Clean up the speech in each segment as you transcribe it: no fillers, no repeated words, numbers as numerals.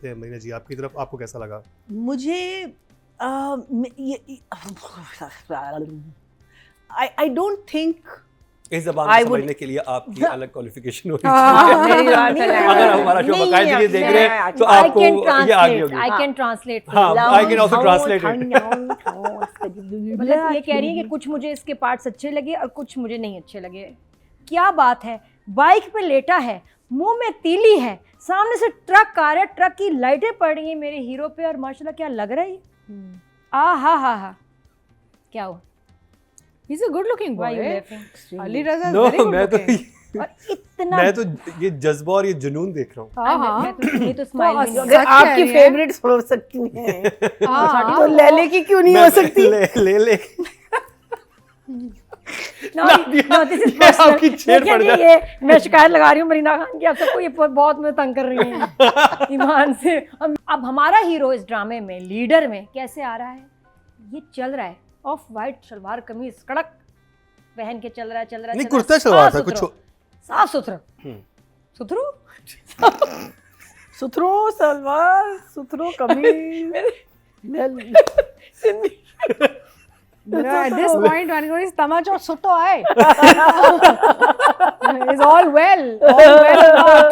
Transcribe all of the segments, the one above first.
चलते हैं मरीना जी आपकी तरफ, आपको कैसा लगा? मुझे I don't think इस जबान I को would- समझने के लिए आपकी अलग क्वालिफिकेशन होनी चाहिए। अगर हमारा शो बाकायदे ये देख रहे हैं तो आपको ये आगे होगी। I can translate. हाँ, I can also translate it. मतलब ये कह रही है कि कुछ मुझे इसके पार्ट्स अच्छे लगे और कुछ मुझे नहीं अच्छे लगे। क्या बात है, बाइक पे लेटा है, मुंह में तीली है, सामने से ट्रक आ रहा है, ट्रक की लाइटें पड़ रही हैं मेरे हीरो पे और माशाल्लाह क्या लग रहा है ये। हा क्या हुआ? He's a good looking boy. Why you laughing? Ali Raza is No, very good मैं तो looking. और इतना मैं तो ये जज्बा और ये जुनून देख रहा हूँ। हाँ ये तो स्माइल भी नहीं अगर सच कह आपकी रही है। फेवरेट्स हो सकती हैं हाँ, तो लैले की क्यों नहीं हो सकती? ले No, this is ये personal. आपकी छेड़ पड़ देखिए, जाए। ये मैं शिकायत लगा रही हूँ मरीना खान की, आप सबको ये बहुत मुझे तंग कर रही हैं ईमान से। अब हमारा हीरो इस ड्रामे में लीडर में कैसे आ रहा है, ये चल रहा है ऑफ वाइट शलवार कमीज कड़क पहन के चल रहा है नहीं, कुर्ता शलवार था कुछ। साफ सुथरा सुथरू सुथरो सलवार सुथरो कमीज At this point, when he is tamacho suto hai. It's all well not.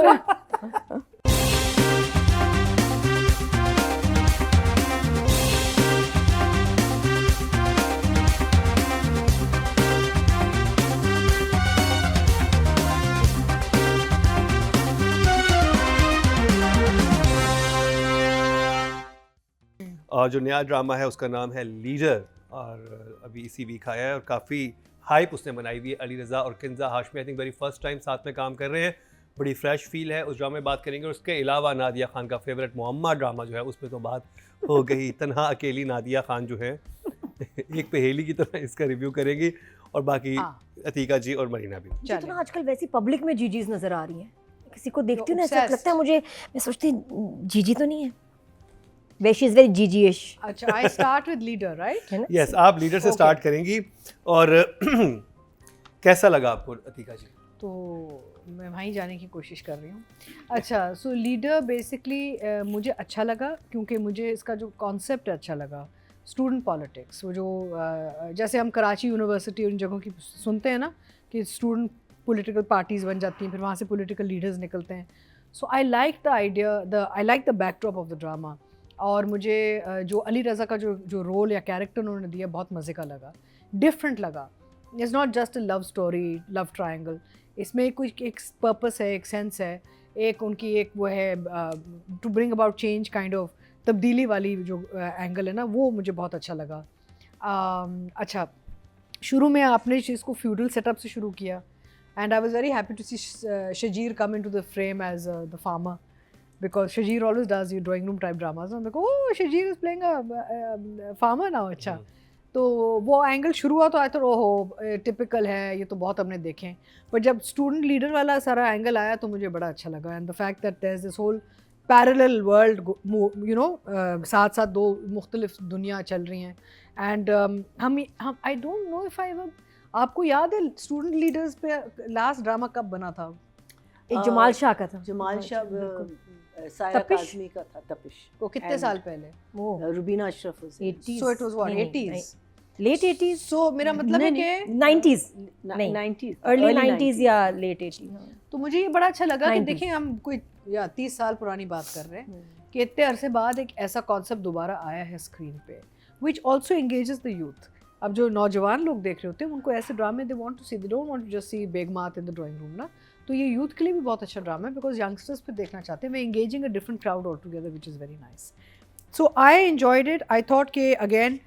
जो नया ड्रामा है उसका नाम है लीडर और अभी इसी वीक आया है और काफ़ी हाइप उसने बनाई हुई है। अली रज़ा और Kinza Hashmi I think very first time साथ में काम कर रहे हैं, बड़ी फ्रेश फील है उस ड्रामे में बात करेंगे। और उसके अलावा नादिया खान का फेवरेट मोहम्मद ड्रामा जो है उसमें तो बात हो गई, तन्हा अकेली नादिया खान जो है एक पहेली की तरह इसका रिव्यू करेंगी और बाकी अतीका जी और मरीना भी। मुझे तो ना आजकल वैसी पब्लिक में जीजीज नजर आ रही हैं, किसी को देखती हूँ ना ऐसा obsessed. लगता है मुझे, मैं सोचती जीजी तो नहीं है, वे शी इज वेरी जीजी-ish। अच्छा, I start with leader, right? है ना? यस, आप लीडर से स्टार्ट करेंगी और कैसा लगा आपको अतीका जी? तो मैं वहीं जाने की कोशिश कर रही हूँ। अच्छा, सो लीडर बेसिकली मुझे अच्छा लगा क्योंकि मुझे इसका जो कॉन्सेप्ट अच्छा लगा, स्टूडेंट पॉलिटिक्स। वो जो जैसे हम कराची यूनिवर्सिटी उन जगहों की सुनते हैं ना कि स्टूडेंट पॉलिटिकल पार्टीज़ बन जाती हैं, फिर वहाँ से पॉलिटिकल लीडर्स निकलते हैं। So I like the idea, I like the backdrop of the drama. और मुझे जो अली रज़ा का जो रोल या कैरेक्टर उन्होंने दिया बहुत मज़े का लगा, डिफरेंट लगा। It's not just a love story, love triangle, इसमें कुछ एक पर्पस है, एक सेंस है, एक उनकी एक वो है to bring about change kind of तब्दीली वाली जो एंगल है ना, वो मुझे बहुत अच्छा लगा। अच्छा, शुरू में आपने इस चीज़ को फ्यूडल सेटअप से शुरू किया and I was very happy to see Shajir come into the frame as the farmer because Shajir always does your drawing room type dramas. I'm like, oh, Shajir is playing a farmer now. अच्छा, तो वो angle शुरू हुआ तो I thought ओहो typical है, ये तो बहुत हमने देखे हैं। पर जब स्टूडेंट लीडर वाला सारा एंगल आया तो मुझे बड़ा अच्छा लगा। And the fact that there is this whole parallel world, you know, साथ साथ दो मुख्तलिफ दुनिया चल रही हैं। एंड हम I don't know if I, आपको याद है स्टूडेंट लीडर्स पे लास्ट ड्रामा कब बना था? एक जमाल शाह का था, जमाल शाह सायरा तपिश? काज़मी का था, तपिश। वो कितने साल पहले? वो Rubina Ashraf was in it. 80s, So it was what, नहीं, 80s? लेट 80s, सो मेरा मतलब है कि 90s, नहीं, नहीं, 90s, अर्ली 90s या लेट 80s। तो मुझे ये बड़ा अच्छा लगा कि 90s। देखिए हम कोई 30 साल पुरानी बात कर रहे हैं कि इतने अरसे बाद एक ऐसा कॉन्सेप्ट दोबारा आया है स्क्रीन पे which also engages the youth. अब जो नौजवान लोग देख रहे होते हैं उनको ऐसे ड्रामे they want to see, they don't want to just see बेगमात इन द ड्राइंग रूम ना। तो ये यूथ के लिए भी बहुत अच्छा ड्रामा है बिकॉज यंगस्टर्स पे देखना चाहते हैं। वे engaging a different crowd all together which is very nice. So I enjoyed it. I thought कि अगेन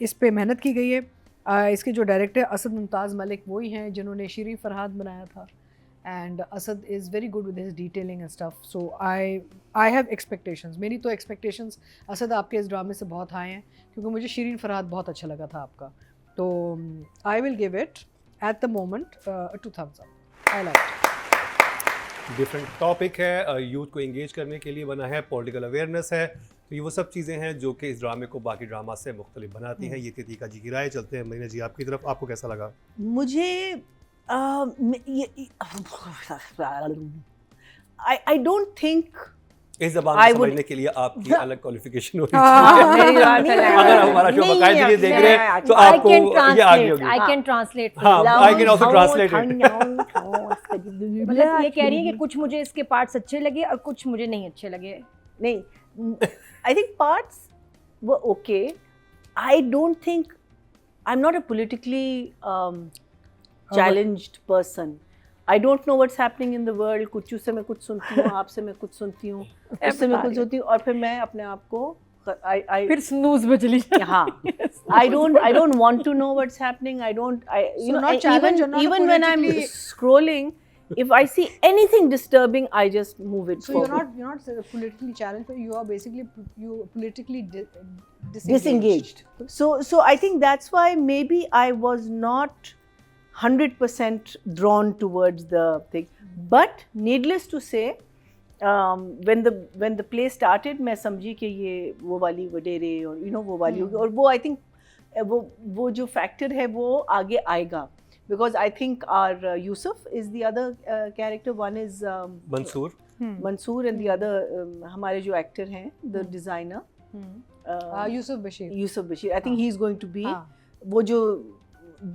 इस पे मेहनत की गई है। इसके जो डायरेक्टर असद मुमताज़ मलिक वही हैं जिन्होंने शरीफ फरहाद बनाया था। And Asad is very good with his detailing and stuff. So I have expectations. मेरी तो एक्सपेक्टेशंस असद आपके इस ड्रामे से बहुत हाई हैं क्योंकि मुझे शरीफ फरहाद बहुत अच्छा लगा था आपका। तो आई will give it at the moment 2 thumbs up. I like it. Different topic है, यूथ को एंगेज करने के लिए बना है, पॉलिटिकल अवेयरनेस है, तो ये वो सब चीज़ें हैं जो कि इस ड्रामे को बाकी ड्रामा से मुख्तलिफ बनाती हैं। ये थी अतीका जी की राय। चलते हैं मरीना जी आपकी तरफ, आपको कैसा लगा? मुझे I don't think इस ज़बान I को would- समझने के लिए आपकी अलग क्वालिफिकेशन होनी हाँ, चाहिए। मेरी बात है। अगर हमारा शो नहीं, बाकायदगी से देख रहे हैं मैं- तो I आपको can ये आ गई translate. होगी। I can translate. हाँ, I can also translate it. मतलब ये कह रही है कि कुछ मुझे इसके पार्ट्स अच्छे लगे और कुछ मुझे नहीं अच्छे लगे. नहीं, I think parts were okay. I don't think I'm not a politically challenged person. I don't know what's happening in the world. कुछ से मैं कुछ सुनती हूँ, आपसे मैं कुछ सुनती हूँ, उससे मैं कुछ सुनती हूँ और फिर मैं अपने आप को फिर snooze में चली जाती. हाँ, I don't want to know what's happening. So not challenge or not even when I'm politically- scrolling, if I see anything disturbing, I just move it So forward. you're not politically challenged, but you are basically politically Disengaged. So I think that's why maybe I was not 100% drawn towards the thing. But needless to say, when the play started, मैं समझी कि ये वो वाली वडेरे और वो वाली होगी और वो I think वो जो factor है वो आगे आएगा. Because I think our Yusuf is the other character. One is Mansoor Mansoor and the other हमारे जो actor हैं, the designer. Yusuf Bashir. Yusuf Bashir. I think he's going to be. हाँ. वो जो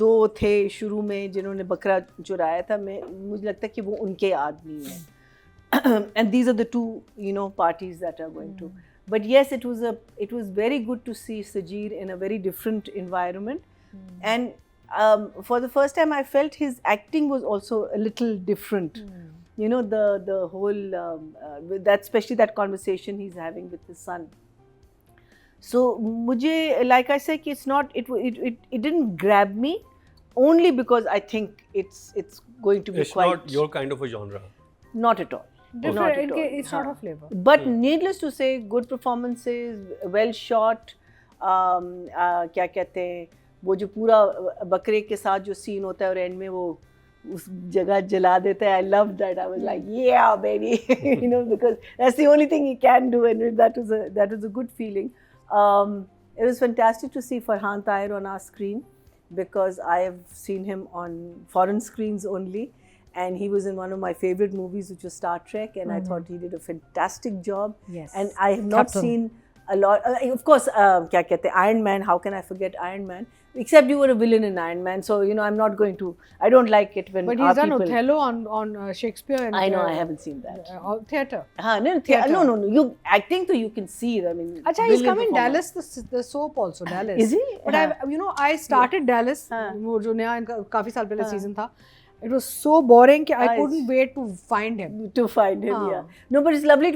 दो थे शुरू में जिन्होंने बकरा चुराया था, मुझे लगता है कि वो उनके आदमी हैं. And these are the two parties that are going to. But yes, it was very good to see Sajeer in a very different environment. And for the first time I felt his acting was also a little different. The whole that especially that conversation he's having with his son. So mujhe, like I said, it's not it didn't grab me only because I think it's going to be it's quite not your kind of a genre. not at all. Not at all. It's not her flavor. But needless to say, good performances, well shot. क्या कहते हैं वो जो पूरा बकरे के साथ जो सीन होता है और एंड में वो उस जगह जला देता है. I loved that. I was like, yeah, baby, because that's the only thing he can do, and that was a good feeling. It was fantastic to see Farhan Tahir on our screen because I have seen him on foreign screens only. And he was in one of my favorite movies, which was Star Trek, and I thought he did a fantastic job. Yes. And I have not seen a lot. Of course, क्या कहते हैं, Iron Man. How can I forget Iron Man? Except you were a villain in Iron Man, so I'm not going to. I don't like it when. But our he's done people, Othello on Shakespeare and I know, I haven't seen that. Theatre. No, Theatre. no. You acting, so you can see it. I mean, Acha, he's brilliant come in performance. Dallas, the soap also, Dallas. Is he? But I started Dallas, हाँ. वो जो नया इनका काफी साल पहले season था. It was so boring that I Nice. couldn't wait to find him. To find him, हाँ. yeah. No, but it's lovely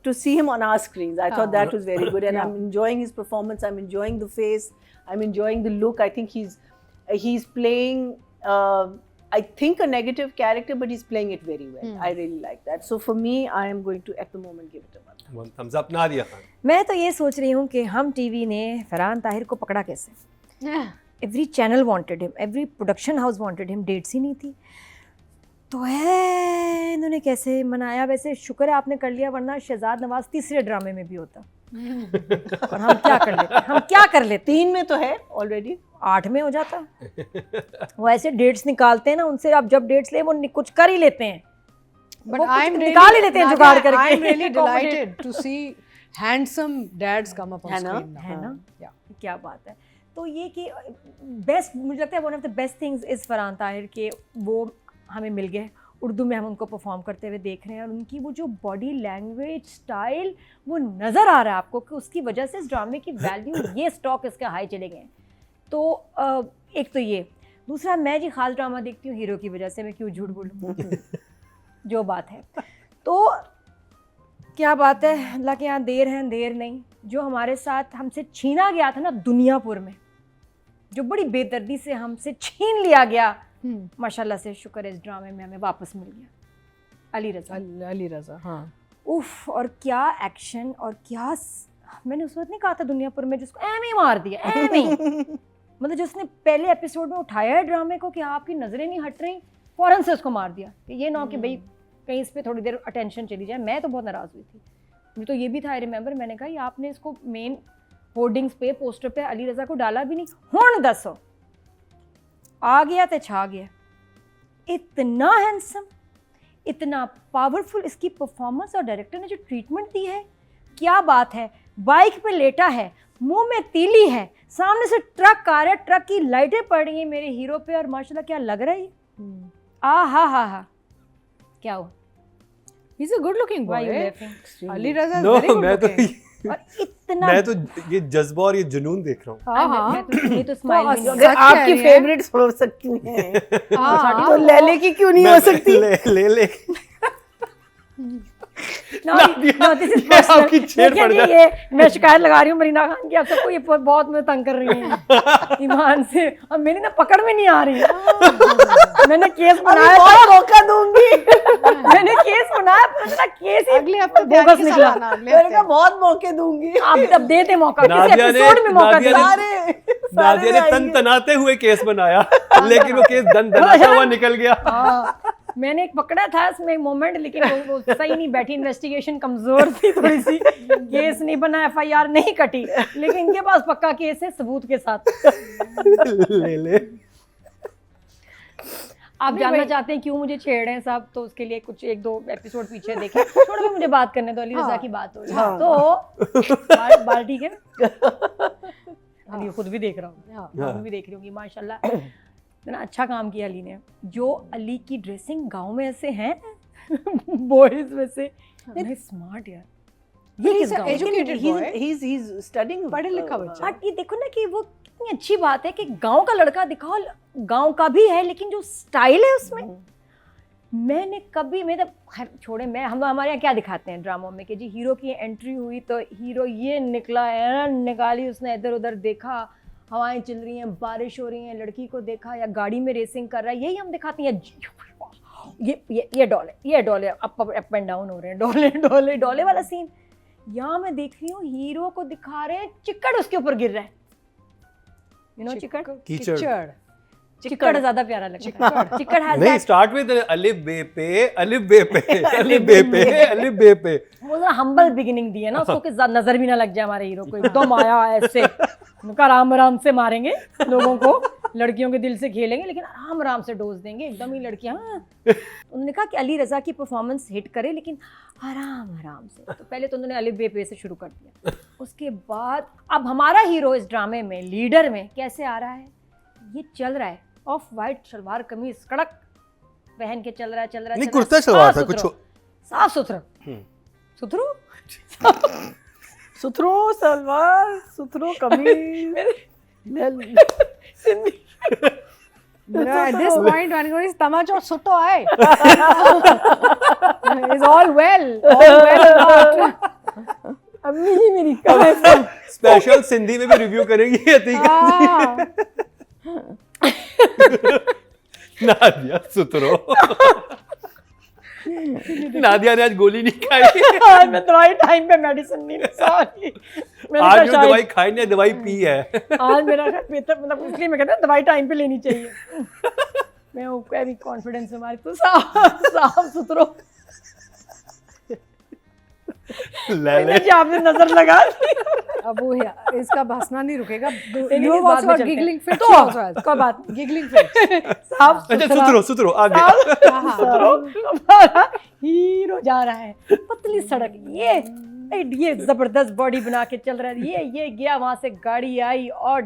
to see him on our screens. I thought हाँ. that was very good, and Yeah. I'm enjoying his performance. I'm enjoying the face. I'm enjoying the look. I think he's playing. I think a negative character, but he's playing it very well. I really like that. So for me, I am going to at the moment give it a 1. One thumbs up. Nadia Khan. मैं तो ये सोच रही हूँ कि हम TV ने फरहान ताहिर को पकड़ा कैसे. Every channel wanted him, every production house wanted him, dates ही नहीं थी. तो है इन्होंने कैसे मनाया. वैसे शुक्र है आपने कर लिया, वरना शहजाद नवाज तीसरे ड्रामे में भी होता. और हम क्या कर लेते 3 में तो है already. 8 में हो जाता. वो ऐसे डेट्स निकालते हैं ना, उनसे आप जब डेट्स ले वो कुछ कर ही लेते हैं. But वो कुछ I'm निकाल ही लेते हैं जुगाड़ करके. I'm really delighted to see handsome dads come up on है ना? screen now. है ना. Yeah. क्या बात है. तो ये कि बेस्ट, मुझे लगता है one of the best things is Farhan Tahir के वो हमें मिल गए. उर्दू में हम उनको परफॉर्म करते हुए देख रहे हैं और उनकी वो जो बॉडी लैंग्वेज स्टाइल वो नज़र आ रहा है आपको कि उसकी वजह से इस ड्रामे की वैल्यू ये स्टॉक इसके हाई चले गए हैं. तो एक तो ये. दूसरा, मैं जी ख़ास ड्रामा देखती हूँ हीरो की वजह से, मैं क्यों झूठ बोलूँ. जो बात है तो क्या बात है, अल्लाह के यहाँ देर है देर नहीं. जो हमारे साथ हमसे छीना गया था ना दुनियापुर में, जो बड़ी बेदर्दी से हमसे छीन लिया गया, माशाल्लाह से शुक्र है इस ड्रामे में हमें वापस मिल गया. अली रज़ा. हाँ. उफ, और क्या एक्शन और क्या मैंने उस वक्त नहीं कहा था दुनियापुर में जिसको एम ही मार दिया, एम ही. मतलब जो उसने पहले एपिसोड में उठाया है ड्रामे को कि आपकी नज़रें नहीं हट रही, फ़ौरन से उसको मार दिया कि ये ना कि भाई कहीं इस पर थोड़ी देर अटेंशन चली जाए. मैं तो बहुत नाराज़ हुई थी. मुझे तो ये भी था, आई रिमेंबर, मैंने कहा ये आपने इसको मेन होर्डिंग्स पे पोस्टर पे अली रज़ा को डाला भी नहीं. हुण दसो आ गया तो छा गया. इतना हैंडसम, इतना पावरफुल इसकी परफॉर्मेंस और डायरेक्टर ने जो ट्रीटमेंट दी है, क्या बात है। बाइक पे लेटा है, मुंह में तीली है, सामने से ट्रक आ रहा है, ट्रक की लाइटें पड़ रही हैं मेरे हीरो पे, और माशाल्लाह क्या लग रहा है ये। हा क्या हुआ? He's a good looking Why boy. you eh? laughing? Ali Raza is no very good मैं तो looking. और इतना मैं तो ये जज्बा और ये जुनून देख रहा हूँ। हाँ मैं तो ये तो स्माइल भी नहीं अगर सच आपकी कह रही है। फेवरेट्स हो सकती हैं हाँ, तो लैले की क्यों नहीं हो सकती? ले No, Nadia, no, this is ये personal. आपकी छेड़ पड़ देखिए, जाए। ये मैं शिकायत लगा रही हूँ मरीना खान की, आप सबको ये बहुत मुझे तंग कर रही हैं ईमान से, और मेरी ना पकड़ में नहीं आ रही। मैंने केस बनाया और था, मौका दूंगी। मैंने केस बनाया, पता केस ही अगले हफ्ते ध्यान बोगस के निकला। साथ आना, अगले मैंने हफ्ते। कहा बहुत मौके दूंगी। आप अब देते मौका, किस नादिया ने- एपिसोड में मौका नादिया दिया? ने- नादिया ने तन तनाते हुए केस बनाया, लेकिन वो केस दन दनाता हुआ निकल गया। हाँ, मैंने एक पकड़ा था इसमें एक मोमेंट, लेकिन वो सही नहीं बैठी, इन्वेस्टिगेशन कमजोर थी थोड़ी सी, केस नहीं बना, FIR नहीं कटी, लेकिन इनके पास पक्का केस है सबूत के साथ। ले आप जानना चाहते हैं क्यों मुझे छेड़ रहे हैं साहब, तो उसके लिए कुछ 1-2 एपिसोड पीछे देखें। छोड़ दो, मुझे बात करने दो, अली रजा की बात हो रही है। हाँ। तो बाल्टी के अली खुद भी देख रहा हूँ, हाँ। खुद भी देख रही होंगी माशाल्लाह, इतना अच्छा काम किया अली ने। जो अली की ड्रेसिंग गांव में ऐसे हैं बॉयज में से, इतने स्मार्ट यार, ये किस गांव में? educated boy. he's studying पढ़ा लिखा बच्चा। बट ये देखो ना कि वो कितनी अच्छी बात है कि गांव का लड़का दिखाओ, गांव का भी है, लेकिन जो स्टाइल है उसमें, मैंने कभी, मैं तो खैर छोड़े, मैं हम हमारे यहाँ क्या दिखाते हैं ड्रामों में कि जी हीरो की एंट्री हुई तो हीरो ये निकला है, निकाली उसने, इधर उधर देखा, हवाएं चल रही हैं, बारिश हो रही है, लड़की को देखा, या गाड़ी में रेसिंग कर रहा है, यही हम दिखाते हैं। ये डोले अप एंड डाउन हो रहे हैं, डोले वाला सीन। यहाँ मैं देख रही हूँ हीरो को दिखा रहे हैं, चिक्कड़ उसके ऊपर गिर रहा है, यू नो चिक्कड़ कीचड़। चिक्कड़ ज्यादा प्यारा लगता है। चिक्कड़ has नहीं, that- स्टार्ट विद अलिफ बे पे, अलिफ बे पे, अलिफ बे पे, अलिफ बे पे। वो जरा हम्बल बिगिनिंग दी है ना उसको, कि नजर भी ना लग जाए हमारे हीरो को, एकदम आया ऐसे, उनका आराम से मारेंगे लोगों को, लड़कियों के दिल से खेलेंगे, लेकिन आराम से डोज देंगे एकदम ही लड़कियां। उन्होंने कहा कि अली रजा की परफॉर्मेंस हिट करे, लेकिन आराम से। तो पहले तो उन्होंने अलिफ बे पे से शुरू कर दिया, उसके बाद अब हमारा हीरो इस ड्रामे में, लीडर में कैसे आ रहा है, ये चल रहा है ऑफ वाइट सलवार कमीज कड़क पहन के चल रहा है नहीं, कुर्ता सलवार था कुछ। साफ सुथरा सुथरू सुथरो सलवार, सुथरो कमीज। At this point, when he is tamacho suto hai. Is all well. अम्मी जी मेरी कहाँ स्पेशल सिंधी में भी रिव्यू करेंगी अतीका। नादिया सुतरो। नादिया ने आज गोली नहीं खाई। आज मैं दवाई टाइम पे मेडिसिन नहीं, सॉरी। आज जो दवाई खाई नहीं, दवाई पी है। आज मेरा बेहतर, मतलब इसलिए मैं कहता हूँ दवाई टाइम पे लेनी चाहिए। मैं वो भी कॉन्फिडेंस है हमारे, तो साफ सुथरो। ले आपने नजर लगा दी। अब वो इसका हंसना नहीं रुकेगा। नहीं, You have बाद also में got चलते हैं। giggling fit. तो She also has. कोई बात नहीं। Giggling fit. साफ अच्छा सुथरा सुतरो आगे। हमारा हीरो जा रहा है पतली सड़क, ये जबरदस्त बॉडी बना के चल रहा है, ये गया वहां से, गाड़ी आई और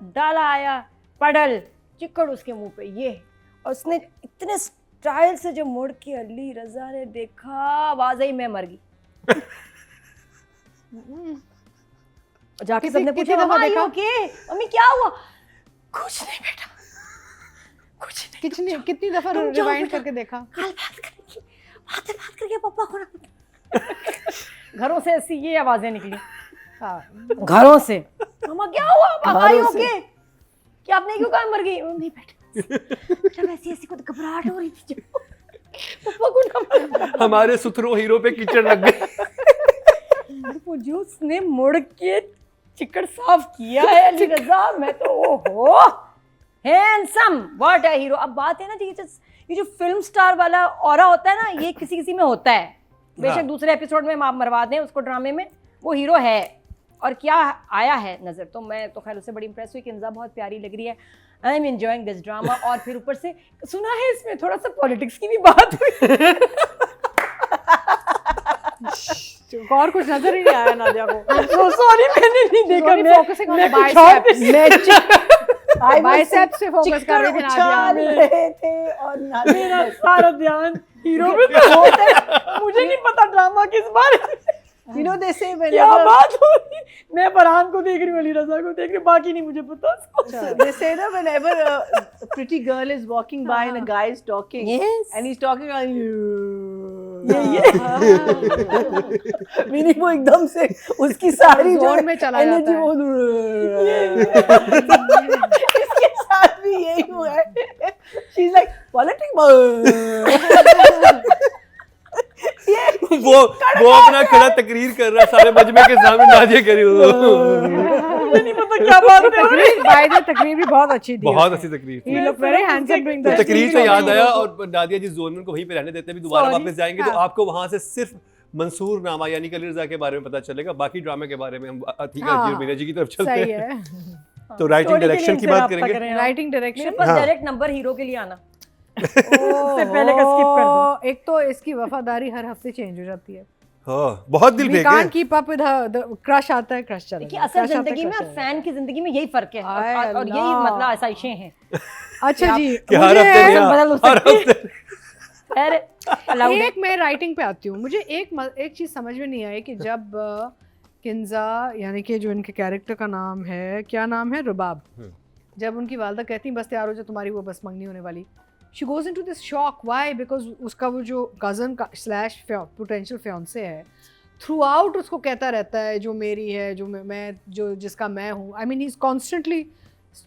डाला आया पडल, चिक्कड़ उसके मुंह पे, ये, और उसने इतने स्टाइल से जो मुड़ के अली रजा ने देखा, आवाज आई मैं मर गई। जाके सबने पूछा दफा मम्मा देखा? ओके, मम्मी क्या हुआ? कुछ नहीं बेटा, कुछ नहीं। कितनी दफा तुम जाओ रिवाइंड बेटा। करके देखा? कल बात करके पापा को ना। घरों से ऐसी ये आवाजें निकली, घरों से, मम्मा क्या हुआ, पापा ही ओके, क्या आपने क्यों कहा मर गई? नहीं बेटा ऐसी को घबराहट हो रही थी, पापा को ना। हमारे सुथरो हीरो पे कीचड़ लग गई। वो जो उसने मुड़ के चिकड़ साफ किया है अली रजा, मैं तो ओहो, हैंडसम, व्हाट अ हीरो। अब बात है ना जी, ये जो फिल्म स्टार वाला ऑरा होता है ना, ये किसी किसी में होता है, बेशक दूसरे एपिसोड में आप मरवा दें उसको ड्रामे में, वो हीरो है और क्या आया है नजर। तो मैं तो खैर उससे बड़ी इंप्रेस हुई कि इंजा बहुत प्यारी लग रही है, I am enjoying this drama. और फिर ऊपर से सुना है इसमें थोड़ा सा पॉलिटिक्स की भी बात हुई। और कुछ नजर ही नहीं आया नादिया को। So sorry, मैंने नहीं देखा। मैं focusing on मैं the कुछ और- biceps. मैं बाइसेप्स पे फोकस कर रही थी उछाल नादिया। रहे थे और मेरा नादिया सारा ध्यान हीरो पे था। मुझे नहीं पता ड्रामा किस बारे में, you know they say क्या whenever बात हो रही है। मैं फरहान को देख रही हूँ, अली रजा को देख रही हूँ, बाकी नहीं मुझे पता। they say that whenever a pretty girl is walking by and a guy is talking Yes. and he's talking like meaning वो एकदम से उसकी सारी जो जोन में चला जाता energy है। वो इसके साथ भी यही हुआ है। she's like politics वो अपना खड़ा तकरीर कर रहा है सारे मजमे के सामने, नादिया कह रही मुझे नहीं पता क्या बात है। तकरीर बाय द तकरीर भी बहुत अच्छी थी। बहुत अच्छी तकरीर थी। He looked very handsome doing तो that. तकरीर से याद आया, और नादिया जी जोन में उनको वहीं पे रहने देते हैं, अभी दोबारा Sorry. वापस जाएंगे तो आपको वहां से सिर्फ मंसूर नामा यानी कि अली रजा के बारे में पता चलेगा, बाकी ड्रामे के बारे में हम अतीका हाँ, जी और मीना जी की तरफ चलते सही हैं। है। तो राइटिंग डायरेक्शन की बात करेंगे। राइटिंग मेरे डायरेक्शन पास हाँ। डायरेक्ट नंबर हीरो के लिए आना। उससे पहले का skip कर दो। एक तो इसकी वफादारी हर हफ्ते चेंज हो जाती है। हाँ, बहुत दिल We फेंके। can't keep up with her. The crush आता है, crush चला देखिए जाता है, असल crush आता है, जिंदगी में crush और चला फैन की जिंदगी में यही फर्क है, हाय और यही अल्लाह। मतलब आसाइशें हैं। जाता है। अच्छा जी, कि हर हफ्ते मुझे नहीं, बदल हो हर सकती है। हफ्ते खैर allowed है। एक मैं राइटिंग पे आती हूँ। मुझे एक चीज़ समझ में नहीं आई कि जब किंजा यानी कि जो इनके कैरेक्टर का नाम है, क्या नाम है, रुबाब, जब उनकी वालदा कहती बस तैयार हो जाए तुम्हारी वो बस मंगनी होने वाली, she goes into this shock. Why? Because उसका वो जो कज़न का स्लैश पोटेंशियल फियांसे है, थ्रू आउट उसको कहता रहता है जो मेरी है, जो मैं जो जिसका मैं हूँ। I mean he is constantly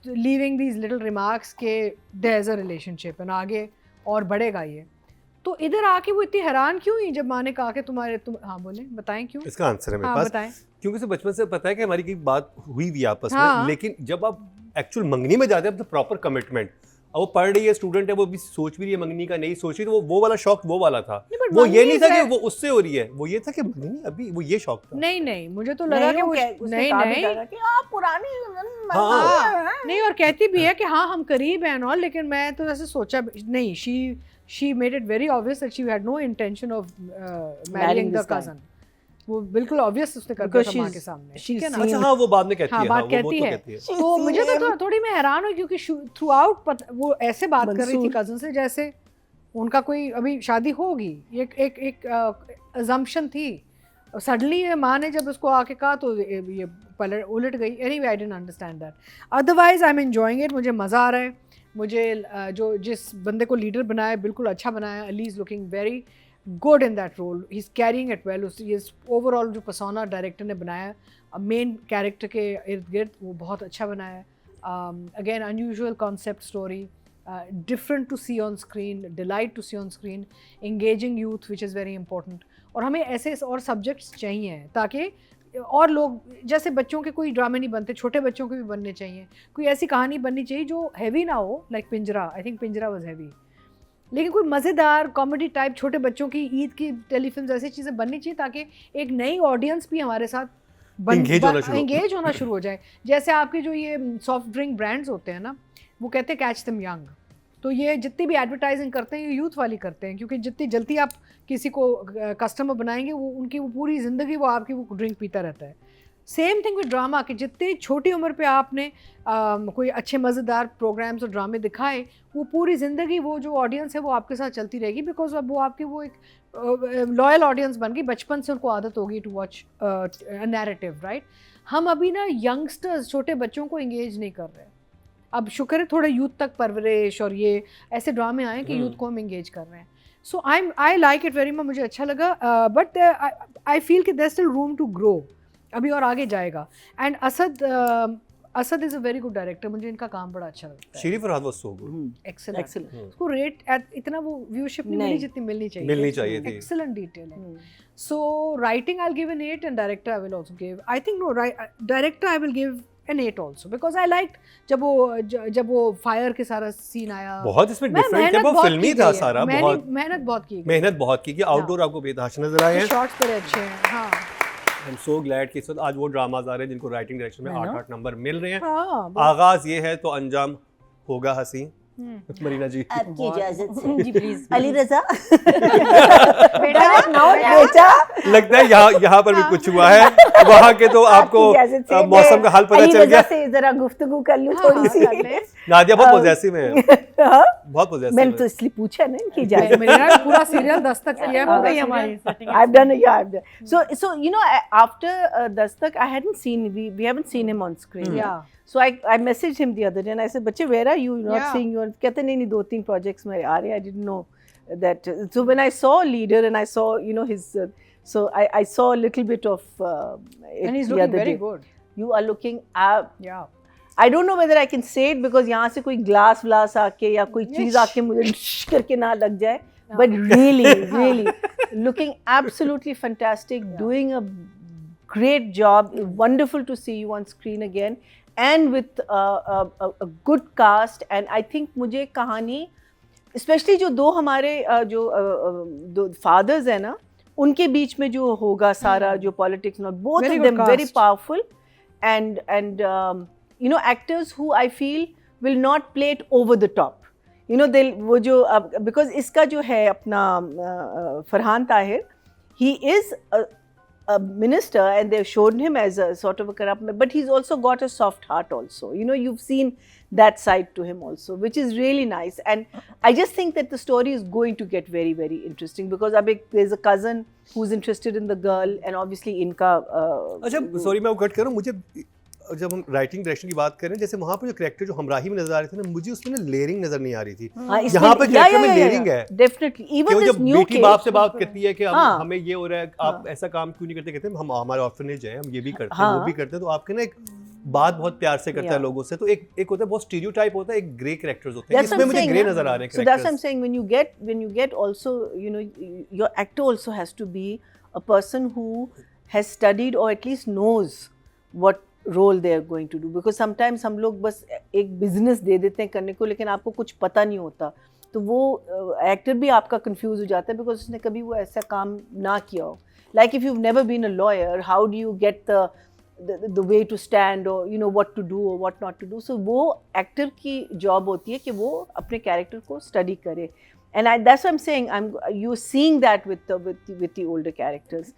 leaving these little remarks के there is a relationship and आगे और बढ़ेगा ये। तो इधर आके वो इतनी हैरान क्यों हुई जब माँ ने कहा कि तुम हाँ बोले, बताएं क्यों? इसका आंसर है मेरे हाँ पास, बताएं। क्योंकि उसे बचपन से पता है कि हमारी की बात हुई भी आपस हाँ। में, लेकिन जब आप एक्चुअल मंगनी में जाते हैं तो प्रॉपर कमिटमेंट, अब वो पढ़ रही है, स्टूडेंट है, वो भी सोच भी रही है मंगनी का, नहीं सोच रही, तो वो वाला शौक वो वाला था। नहीं, but वो ये मंगनी नहीं था कि है- वो उससे हो रही है, वो ये था कि मंगनी अभी, वो ये शौक था। नहीं मुझे तो लगा कि वो नहीं कि आप पुरानी हाँ। नहीं, और कहती भी है कि हाँ हम करीब हैं और, लेकिन मैं तो ऐसे सोचा नहीं। She made it very obvious that she had no intention of marrying the this guy. Cousin. वो बिल्कुल ऑब्वियस उसने कर दिया था माँ के सामने, ठीक है ना? अच्छा हाँ, वो बाद में कहती हाँ, है, बात वो कहती तो है। कहती है। तो मुझे तो थोड़ी मैं हैरान हुई क्योंकि थ्रू आउट वो ऐसे बात कर रही थी मंसूर। कज़न से जैसे उनका कोई अभी शादी होगी। एक अजम्पशन थी। सडनली माँ ने जब उसको आके कहा तो ये पलट उलट गई। Anyway I didn't understand that. Otherwise I am enjoying it. मुझे मज़ा आ रहा है। मुझे जो जिस बंदे को लीडर बनाया बिल्कुल अच्छा बनाया। Ali is looking very good in that role. He is carrying it well. ये ओवरऑल जो पर्सोना डायरेक्टर ने बनाया मेन कैरेक्टर के इर्द गिर्द, वो बहुत अच्छा बनाया। Again unusual concept story, different to see on screen, delight to see on screen, engaging youth which is very important. और हमें ऐसे और सब्जेक्ट्स चाहिए ताकि और लोग, जैसे बच्चों के कोई ड्रामे नहीं बनते, छोटे बच्चों के भी बनने चाहिए। कोई ऐसी कहानी बननी चाहिए जो हैवी ना हो, लाइक पिंजरा। आई थिंक पिंजरा वाज हैवी, लेकिन कोई मज़ेदार कॉमेडी टाइप छोटे बच्चों की ईद की टेलीफिल्म ऐसी चीज़ें बननी चाहिए ताकि एक नई ऑडियंस भी हमारे साथ एंगेज होना शुरू हो जाए। जैसे आपके जो ये सॉफ्ट ड्रिंक ब्रांड्स होते हैं ना, वो कहते हैं कैच देम यंग। तो ये जितनी भी एडवर्टाइजिंग करते हैं ये यूथ वाली करते हैं, क्योंकि जितनी जल्दी आप किसी को कस्टमर बनाएंगे वो उनकी वो पूरी ज़िंदगी वो आपकी वो ड्रिंक पीता रहता है। सेम थिंग विद ड्रामा कि जितनी छोटी उम्र पे आपने कोई अच्छे मज़ेदार प्रोग्राम्स और ड्रामे दिखाए, वो पूरी ज़िंदगी वो जो ऑडियंस है वो आपके साथ चलती रहेगी। बिकॉज अब वो आपके वो एक लॉयल ऑडियंस बन गई। बचपन से उनको आदत होगी टू वॉच नैरेटिव, राइट। हम अभी ना यंगस्टर्स, छोटे बच्चों को एंगेज नहीं कर रहे। अब शुक्र है थोड़े यूथ तक परवरिश और ये ऐसे ड्रामे आए कि यूथ को हम एंगेज कर रहे हैं। So I like it very much. मुझे अच्छा लगा, बट आई फील कि there still room to grow. अभी और आगे जाएगा। And Asad is a very good director. मुझे इनका काम बड़ा अच्छा लगता है। Sharif Farhad was so good, excellent. Excellent. उसको रेट इतना वो व्यूअरशिप नहीं मिली जितनी मिलनी चाहिए। मिलनी चाहिए थी। एक्सेलेंट डिटेल है। So writing I will give an 8 and director I will also give, I think no, director I will give an 8 also because I liked जब वो फायर के सारा सीन आया। बहुत इसमें डिफरेंट है, वो फिल्मी था सारा। बहुत मेहनत बहुत की गई। मेहनत बहुत की कि आउटडोर आपको बेतहाशा नजर आए हैं। शॉट्स बड़े अच्छे हैं। हाँ आई एम सो ग्लैड कि इस वक्त आज वो ड्रामाज आ रहे हैं जिनको राइटिंग डायरेक्शन में 8-8 नंबर मिल रहे हैं। हाँ आगाज ये है तो अंजाम होगा हंसी। मरीना जी आपकी इजाजत से जी प्लीज अली रजा बेटा बेटा लगता है यहाँ पर भी कुछ हुआ है, वहाँ के तो आपको आपकी इजाजत से मौसम का हाल पता अली चल रजा गया। से जरा गुफ्तगू कर लूं हाँ, थोड़ी सी। कर ले। नादिया बहुत पॉजेसिव है, हाँ? बहुत पॉजेसिव मैंने है। तो इसलिए पूछा ना इनकी इजाजत। मेरा पूरा सीरियल दस्तक किया हो गई पूरा हमारी serial। setting। I've done it. Yeah, I've done. So you know, after Dastak, I hadn't seen. We haven't seen him on screen. Yeah. So I messaged him the other day and I said, "Bache, where are you? Not Yeah. seeing you." कहते नहीं दो तीन projects में आ रहे. I didn't know that. So when I saw Leader and I saw his, so I saw a little bit of. And he's the looking other very day. good. You are looking. Yeah. I don't know whether I can say it because यहाँ से कोई glass व्लास आके या कोई चीज आके मुझे करके ना लग जाए. But really, looking absolutely fantastic, doing a great job. Wonderful to see you on screen again, and with a good cast. And I think मुझे कहानी, especially जो दो हमारे दो fathers हैं ना, उनके बीच में जो होगा सारा जो politics, not both Very of good them very cast. powerful, and actors who I feel will not play it over the top. They'll वो जो because इसका जो है अपना Farhan Tahir, he is a minister and they've shown him as a sort of a corrupt, but he's also got a soft heart also. You've seen that side to him also, which is really nice. And I just think that the story is going to get very, very interesting because there's a cousin who's interested in the girl and obviously इनका अच्छा sorry मैं वो cut करूँ, मुझे जब हम writing direction की बात करें, जैसे वहाँ पर जो कैरेक्टर जो हमराही में नजर आ रहे थे ना, मुझे उसमें ना लेयरिंग नजर नहीं आ रही थी। यहाँ पे कैरेक्टर में लेयरिंग है डेफिनेटली। कि इवन वो दिस जब न्यू बेटी बाप से बात करती है कि हाँ। हमें ये हो रहा है, आप ऐसा काम क्यों नहीं करते, कहते हैं हम हमारे ऑर्फनेज है, हम ये भी करते हैं हाँ। वो भी करते हैं, तो आपके ना एक बात बहुत प्यार से करता है लोगों से, तो एक होता है बहुत स्टीरियोटाइप होता है, एक ग्रे कैरेक्टर्स होते हैं, इसमें मुझे ग्रे नजर आ रहे हैं। So that's what I'm saying, when you get also, your actor also has to be a person who has studied or at least knows what role they are going to do, because sometimes हम लोग बस एक business दे देते हैं करने को, लेकिन आपको कुछ पता नहीं होता, तो वो एक्टर भी आपका कंफ्यूज हो जाता है बिकॉज उसने कभी वो ऐसा काम ना किया हो. Like if you never been a lawyer, how do you get the way to stand or what to do or what not to do. So वो एक्टर की जॉब होती है कि वो अपने कैरेक्टर को स्टडी करे. And that's what I'm saying. You're seeing that with the older characters.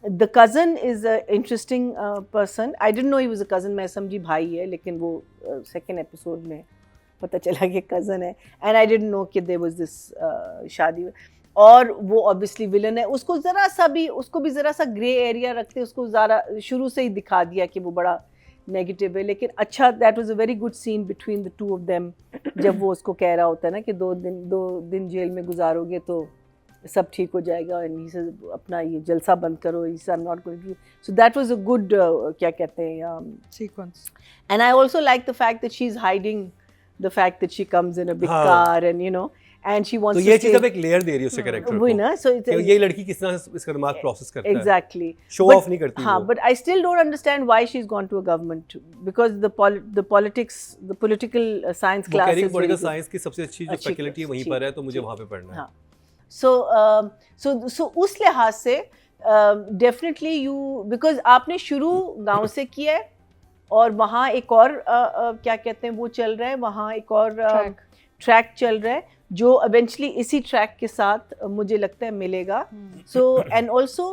The cousin is an interesting person. I didn't know he was a cousin. मैं समझी भाई है, लेकिन वो second episode में पता चला कि cousin है. And I didn't know कि there was this शादी. और वो ऑब्वियसली विलन है. उसको भी ज़रा सा ग्रे एरिया रखते, उसको ज़रा शुरू से ही दिखा दिया कि वो बड़ा नेगेटिव है. लेकिन अच्छा, that was a very good scene between the two of them, जब वो उसको कह रहा होता है ना कि 2 दिन जेल में गुजारोगे तो सब ठीक हो जाएगा, एंड ही से अपना ये जलसा बंद करो, he say I am not going to. So that was a good क्या कहते हैं sequence. And I also like the fact that she is hiding the fact that she comes in a big car and and she wants तो to ये चीज़ stay. अब एक layer दे रही है उसके कैरेक्टर वही को ना, so it's कि ये लड़की किस तरह इसका दिमाग प्रोसेस करता है. exactly शो But- ऑफ नहीं करती हाँ, वो. but I still don't understand why she's gone to a government, because the politics, the political science वो class कह रही है is political very good. Science की सबसे अच्छी जो अच्छी फैकल्टी है वहीं अच्छी, पर है, तो मुझे अच्छी. वहाँ पे पढ़ना है. हाँ. So उस लिहाज से definitely you, because आपने शुरू गांव से किया है और वहाँ एक और क्या कहते हैं वो चल रहा है, वहाँ एक और ट्रैक चल रहा है जो eventually इसी ट्रैक के साथ मुझे लगता है मिलेगा. So and also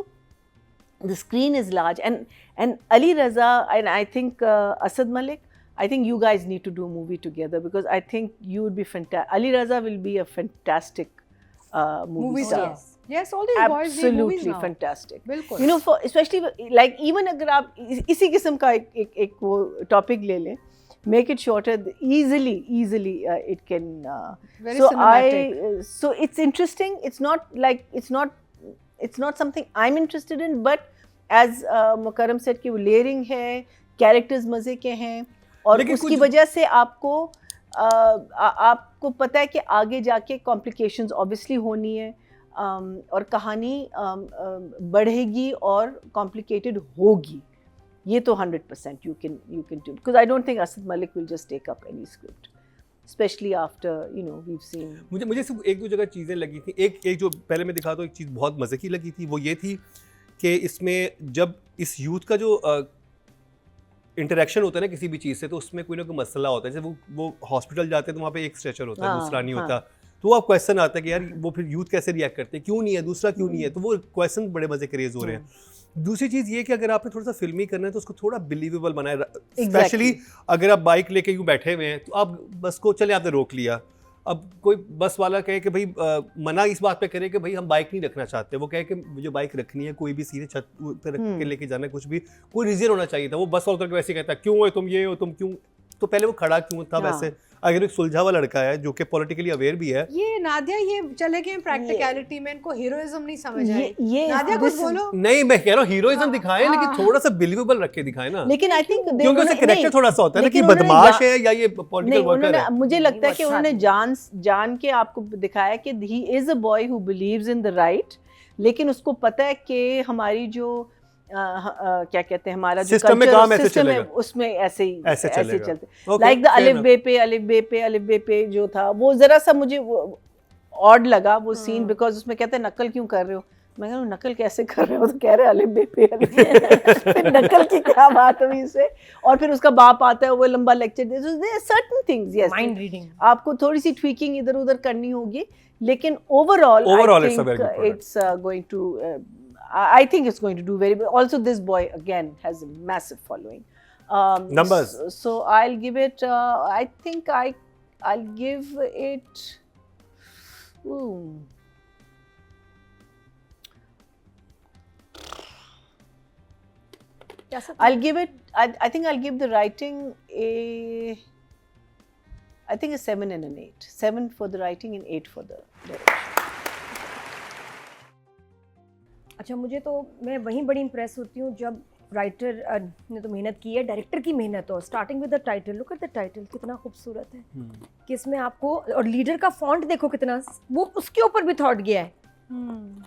the screen is large, and Ali Raza and I think Asad Malik, I think you guys need to do a movie together, because I think you would be fantastic. Ali Raza will be a fantastic movie star. Yes, all these boys need movies Absolutely now. fantastic. बिल्कुल. For especially like even अगर आप इसी किस्म का एक वो topic ले लें, make it shorter, easily it can. Very so cinematic. So it's interesting. It's not something I'm interested in, but as Mukarram said कि वो layering है, characters मजे के हैं, और लेकिन उसकी कुछ- वजह से आपको पता है कि आगे जाके complications obviously होनी है, और कहानी बढ़ेगी और complicated होगी. ये तो 100% you can do, because I don't think Asad Malik will just take up any script, especially after we've seen. मुझे सिर्फ एक दो जगह चीज़ें लगी थी. एक जो पहले मैं दिखाता हूँ, एक चीज़ बहुत मज़े की लगी थी, वो ये थी कि इसमें जब इस यूथ का जो इंटरेक्शन होता है ना किसी भी चीज़ से, तो उसमें कोई ना कोई मसला होता है। जैसे वो हॉस्पिटल जाते हैं तो वहाँ पे एक स्ट्रेचर होता है, हाँ, दूसरा नहीं हाँ। होता, तो आप क्वेश्चन आता है कि यार वो फिर यूथ कैसे रिएक्ट करते हैं, क्यों नहीं है, दूसरा क्यों नहीं है, तो वो क्वेश्चन बड़े मजे क्रेज हो रहे हैं। दूसरी चीज़ ये कि अगर आपने थोड़ा सा फिल्मी करना है तो उसको थोड़ा बिलीवेबल बनाए, स्पेशली अगर आप बाइक लेके यूँ बैठे हुए हैं तो आप बस को चले आपने रोक लिया, अब कोई बस वाला कहे कि भाई मना इस बात पे करे कि भाई हम बाइक नहीं रखना चाहते, वो कहे कि मुझे बाइक रखनी है, कोई भी सीधे छत पे रख के लेके जाना है, कुछ भी कोई रीजन होना चाहिए था। वो बस वाला उतर के वैसे कहता है क्यों हो तुम, ये हो तुम क्यों, तो पहले वो खड़ा क्यों था वैसे। अगर एक सुलझा हुआ लड़का है जो कि पॉलिटिकली अवेयर भी है, ये नादिया ये चले गए प्रैक्टिकलिटी में, इनको हीरोइज्म नहीं समझ आई। ये नादिया कुछ बोलो। नहीं मैं कह रहा हूँ हीरोइज्म दिखाएं, लेकिन थोड़ा सा बिलीवेबल रख के दिखाएं ना, लेकिन आई थिंक क्योंकि उसका कैरेक्टर थोड़ा सा होता है ना कि बदमाश है या ये पॉलिटिकल वर्कर है। मुझे लगता है कि उन्होंने जान के आपको दिखाया कि he is a boy who believes in the right, लेकिन उसको पता है कि हमारी जो क्या कहते हैं, हमारा जो सिस्टम में काम ऐसे सिस्टम है चलेगा, उसमें ऐसे चलते, Okay, लाइक द fair अलिफ बे पे जो था वो जरा सा मुझे ऑड लगा वो सीन, बिकॉज उसमें कहते हैं नकल क्यों कर रहे हो, मैं कह रहा हूँ नकल कैसे कर रहे हो, तो कह रहे अलिफ बे पे नकल की क्या बात हुई इससे। और फिर उसका बाप आता है, वो लंबा लेक्चर दे, certain things yes mind reading आपको थोड़ी सी ट्वीकिंग इधर उधर करनी होगी, लेकिन overall it's going to I think it's going to do very well. Also this boy again has a massive following. Numbers. So I'll give it I think I'll give it I'll give it I think I'll give the writing I think a 7 and an 8. 7 for the writing and 8 for the direction. अच्छा, मुझे तो मैं वहीं बड़ी impress होती हूँ जब writer ने तो मेहनत की है, डायरेक्टर की मेहनत हो। Starting with the title, look at the title, कितना खूबसूरत है कि इसमें आपको, और लीडर का फॉन्ट देखो कितना, वो उसके ऊपर भी थॉट गया है,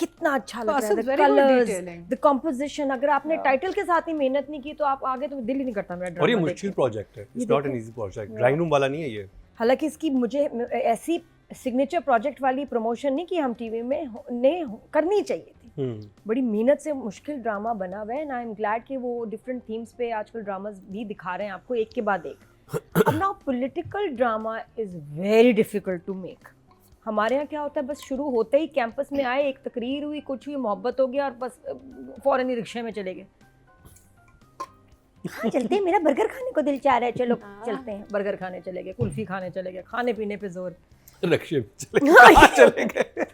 कितना अच्छा लग रहा है, द कलर्स, द कंपोजिशन। अगर आपने टाइटल के साथ ही मेहनत नहीं की तो आप आगे तो दिल ही नहीं करता मेरा ड्रामा। और ये मुश्किल प्रोजेक्ट है, it's not an easy project, drawing room वाला नहीं है ये। हालांकि इसकी मुझे ऐसी सिग्नेचर प्रोजेक्ट वाली प्रमोशन नहीं कि हम टीवी में करनी चाहिए थी। बड़ी मेहनत से मुश्किल ड्रामा बना हुआ है, एंड आई एम ग्लैड कि वो डिफरेंट थीम्स पे आजकल ड्रामास भी दिखा रहे हैं आपको एक के बाद एक। अब now political drama is very difficult to make. हमारे यहाँ क्या होता है, बस शुरू होते ही कैंपस में आए, एक तकरीर हुई, कुछ हुई, मोहब्बत हो गया और बस फ़ौरन ही रिक्शे में चले गए। हाँ चलते हैं, मेरा बर्गर खाने को दिल चाह रहा है, चलो चलते हैं, बर्गर खाने चले गए, कुल्फी खाने चले गए, खाने पीने पे जोर, रक्षे में चले गए।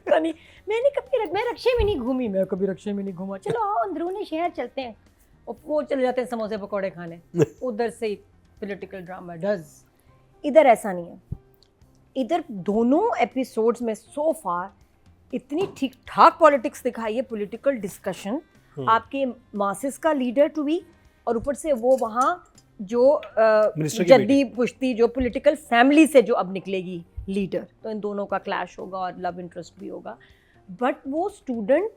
मैंने कभी मैं रक्षे में नहीं घूमी, मैं कभी रक्षे में नहीं घूमा, चलो आओ अंदरूनी शहर चलते हैं, और वो चले जाते हैं समोसे पकौड़े खाने। उधर से पॉलिटिकल ड्रामा डज। इधर ऐसा नहीं है, इधर दोनों एपिसोड्स में सो फार इतनी ठीक ठाक पॉलिटिक्स दिखाई है, पॉलिटिकल डिस्कशन, आपके मासेस का लीडर टू बी, और ऊपर से वो वहाँ जो जद्दी पुश्ती जो पॉलिटिकल फैमिली से जो अब निकलेगी लीडर, तो इन दोनों का क्लैश होगा और लव इंटरेस्ट भी होगा। बट वो स्टूडेंट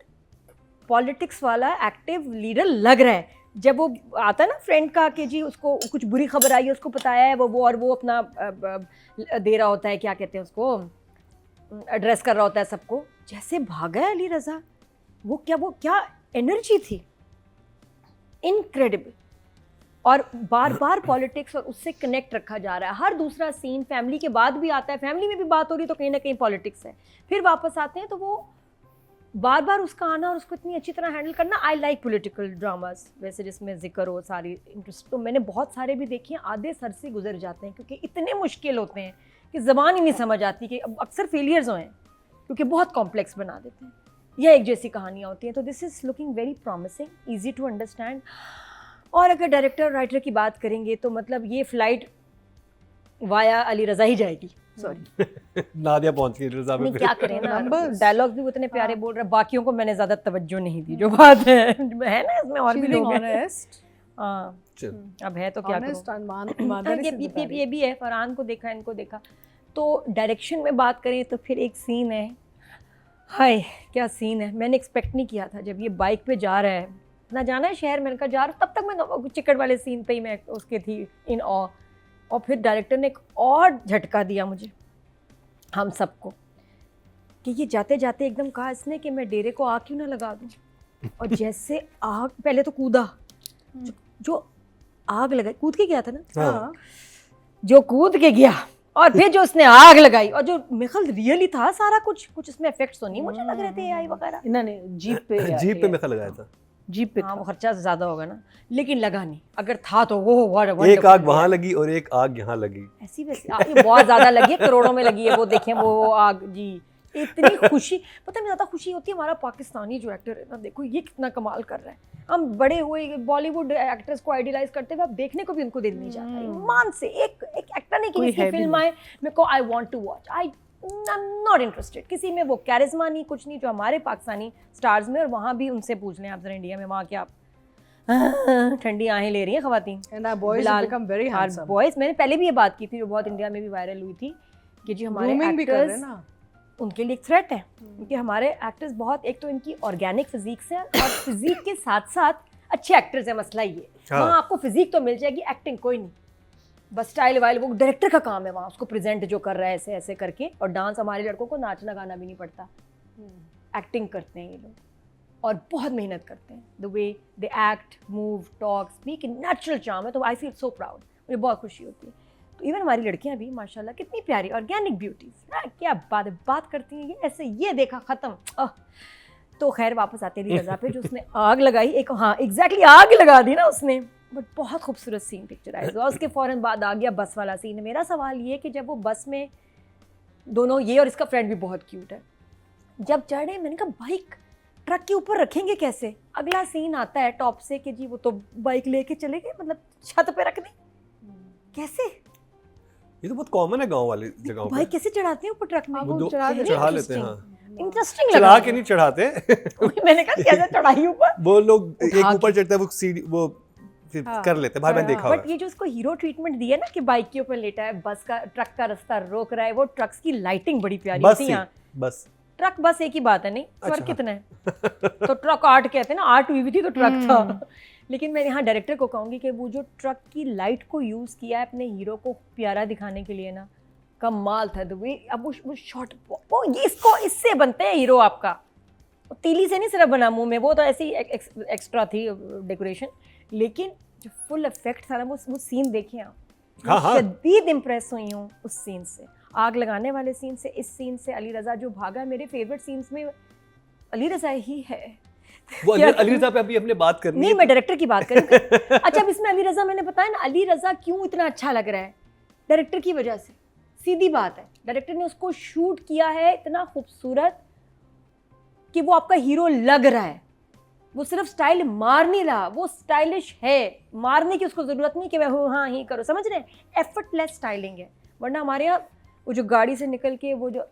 पॉलिटिक्स वाला एक्टिव लीडर लग रहा है। जब वो आता है ना फ्रेंड का कि जी उसको कुछ बुरी खबर आई है, उसको बताया है वो और वो अपना दे रहा होता है, क्या कहते हैं उसको, एड्रेस कर रहा होता है सबको, जैसे भागा है अली रज़ा, वो क्या एनर्जी थी, इनक्रेडिबल। और बार बार पॉलिटिक्स और उससे कनेक्ट रखा जा रहा है। हर दूसरा सीन फैमिली के बाद भी आता है, फैमिली में भी बात हो रही तो कहीं ना कहीं पॉलिटिक्स है, फिर वापस आते हैं तो वो बार बार उसका आना और उसको इतनी अच्छी तरह हैंडल करना। आई लाइक पॉलिटिकल ड्रामास, वैसे जिसमें जिक्र हो सारी इंटरेस्ट, तो मैंने बहुत सारे भी देखे हैं, आधे सर से गुजर जाते हैं क्योंकि इतने मुश्किल होते हैं कि ज़बान ही नहीं समझ आती, कि अक्सर फेलियर्स हैं क्योंकि बहुत कॉम्प्लेक्स बना देते हैं या एक जैसी कहानियाँ होती हैं। तो this is looking very promising, easy to understand. और अगर डायरेक्टर राइटर की बात करेंगे तो मतलब ये फ्लाइट वाया अली रज़ा ही जाएगी। सॉरी नादिया पहुंच गई रज़ा में, क्या करें ना, डायलॉग भी उतने प्यारे बोल रहे, बाकियों को मैंने ज़्यादा तवज्जो नहीं दी, जो बात है ना, इसमें और भी लोग हैं। हाँ अब है तो क्या करूं, ये भी है, फरहान को देखा, इनको देखा। तो डायरेक्शन में बात करें तो फिर एक सीन है, हाय क्या सीन है, मैंने एक्सपेक्ट नहीं किया था जब ये बाइक पे जा रहा है, ना जाना है शहर, मैंने कहा जा रहा, तब तक मैं चिकट वाले सीन पे ही मैं उसके थी इन ऑ, और फिर डायरेक्टर ने एक और झटका दिया मुझे, हम सबको, कि ये जाते जाते एकदम कहा इसने कि मैं डेरे को आग क्यों ना लगा दूं, और जैसे आग, पहले तो कूदा, जो आग लगाई, कूद के गया था ना, हाँ। जो कूद के गया और फिर जो उसने आग लगाई, और जो मेरे ख्याल रियली था सारा कुछ इसमें इफेक्ट्स तो नहीं मुझे लग रहे थे AI वगैरह। इन्होंने जीप पे जीप पे मेखा लगाया था। जीप पे हाँ वो खर्चा ज़्यादा होगा ना, लेकिन लगा नहीं, अगर था तो वो एक आग वहां लगी और एक आग यहाँ लगी। ऐसी वैसी ये बहुत ज़्यादा लगी है, करोड़ों में लगी है वो, देखें वो आग जी। इतनी खुशी, पता है ज़्यादा खुशी होती है हमारा पाकिस्तानी जो एक्टर है ना, देखो ये कितना कमाल कर रहा है। हम बड़े हुए बॉलीवुड एक्टर्स को आइडियलाइज करते हुए अब देखने को भी उनको दिल नहीं चाहता। ईमान से एक एक्टर नहीं कि जिसकी फिल्म आए मेरे को I want to watch, I not interested किसी में, वो कैरिज्मा नहीं कुछ नहीं जो हमारे पाकिस्तानी स्टार्स में। और वहाँ भी उनसे पूछ लें आप जरा इंडिया में, वहाँ क्या ठंडी आहें ले रही हैं खवातीन। And our boys have become very handsome. Boys, मैंने पहले भी ये बात की थी जो बहुत इंडिया में भी वायरल हुई थी कि जी हमारे Grooming भी कर रहे हैं एक्टर्स ना। उनके लिए एक थ्रेट है, क्योंकि हमारे एक्टर्स बहुत, एक तो इनकी ऑर्गेनिक फिजिक्स है और फिजिक के साथ साथ अच्छे एक्टर्स है। मसला ये हाँ। वहाँ आपको फिजिक तो मिल जाएगी, एक्टिंग कोई नहीं, बस स्टाइल वाइल वो डायरेक्टर का काम है वहाँ उसको प्रेजेंट जो कर रहा है ऐसे ऐसे करके। और डांस हमारे लड़कों को नाचना गाना भी नहीं पड़ता, एक्टिंग करते हैं ये लोग और बहुत मेहनत करते हैं। The way they act, move, talk, speak, natural charm है, तो आई फील सो प्राउड, मुझे बहुत खुशी होती है। तो इवन हमारी लड़कियां भी माशाल्लाह कितनी प्यारी ऑर्गेनिक ब्यूटीज, क्या बात करती हैं ये ऐसे, ये देखा ख़त्म। तो खैर वापस आते अली रज़ा पे, जो उसने आग लगाई, एक हाँ एग्जैक्टली आग लगा दी ना उसने, बट बहुत खूबसूरत सीन पिक्चराइज हुआ। उसके फ़ौरन बाद आ गया बस वाला सीन। मेरा सवाल ये कि जब वो बस में दोनों, ये और इसका फ्रेंड भी बहुत क्यूट है, जब चढ़े मैंने कहा बाइक ट्रक के ऊपर रखेंगे कैसे। अगला सीन आता है टॉप से कि जी वो तो बाइक लेके चले गए, मतलब छत पे रख दी, कैसे? ये तो बहुत कॉमन है गांव वाली जगहों पे। बाइक कैसे चढ़ाते हैं ऊपर ट्रक में? वो चढ़ा लेते हैं। हाँ। इंटरेस्टिंग चढ़ा लगा के नहीं चढ़ाते मैंने कहा कैसे चढ़ाई ऊपर। वो लोग एक ऊपर चढ़ते हैं, वो सीढ़ी वो फिर कर लेते हैं। भाई मैंने देखा बट ये जो उसको हीरो ट्रीटमेंट दिया ना कि बाइक के ऊपर लेटा है, बस का ट्रक का रास्ता रोक रहा है, वो ट्रक्स की लाइटिंग बड़ी प्यारी होती है यहाँ। बस ट्रक बस एक ही बात है, नहीं स्वर अच्छा। कितना है तो ट्रक आर्ट कहते हैं ना, आर्ट हुई भी थी तो ट्रक था। लेकिन मैं यहाँ डायरेक्टर को कहूँगी कि वो जो ट्रक की लाइट को यूज़ किया है अपने हीरो को प्यारा दिखाने के लिए ना, कमाल था। द वे अब वो शॉट, वो ये इसको इससे बनते हैं हीरो आपका, वो तीली से नहीं सिर्फ बना मुंह में, वो तो ऐसी एक्स्ट्रा थी डेकोरेशन। लेकिन जो फुल इफेक्ट था ना, वो सीन देखें आप, हाँ। शदीद इम्प्रेस हुई हूँ उस सीन से, आग लगाने वाले सीन से, इस सीन से। अली रज़ा जो भागा, मेरे फेवरेट सीन्स में अली रज़ा ही है। वो अली रज़ा पे अभी अपने बात करनी नहीं, मैं डायरेक्टर की बात करूँ। अच्छा अब इसमें अली रज़ा, मैंने बताया ना अली रज़ा क्यों इतना अच्छा लग रहा है, डायरेक्टर की वजह से। सीधी बात है, डायरेक्टर ने उसको शूट किया है इतना खूबसूरत कि वो आपका हीरो लग रहा है। वो सिर्फ स्टाइल मार नहीं रहा, वो स्टाइलिश है, मारने की उसको ज़रूरत नहीं कि वह हाँ ही करो, समझ रहे हैं? एफर्टलेस स्टाइलिंग है। वरना हमारे यहाँ वो जो गाड़ी से निकल के वो जो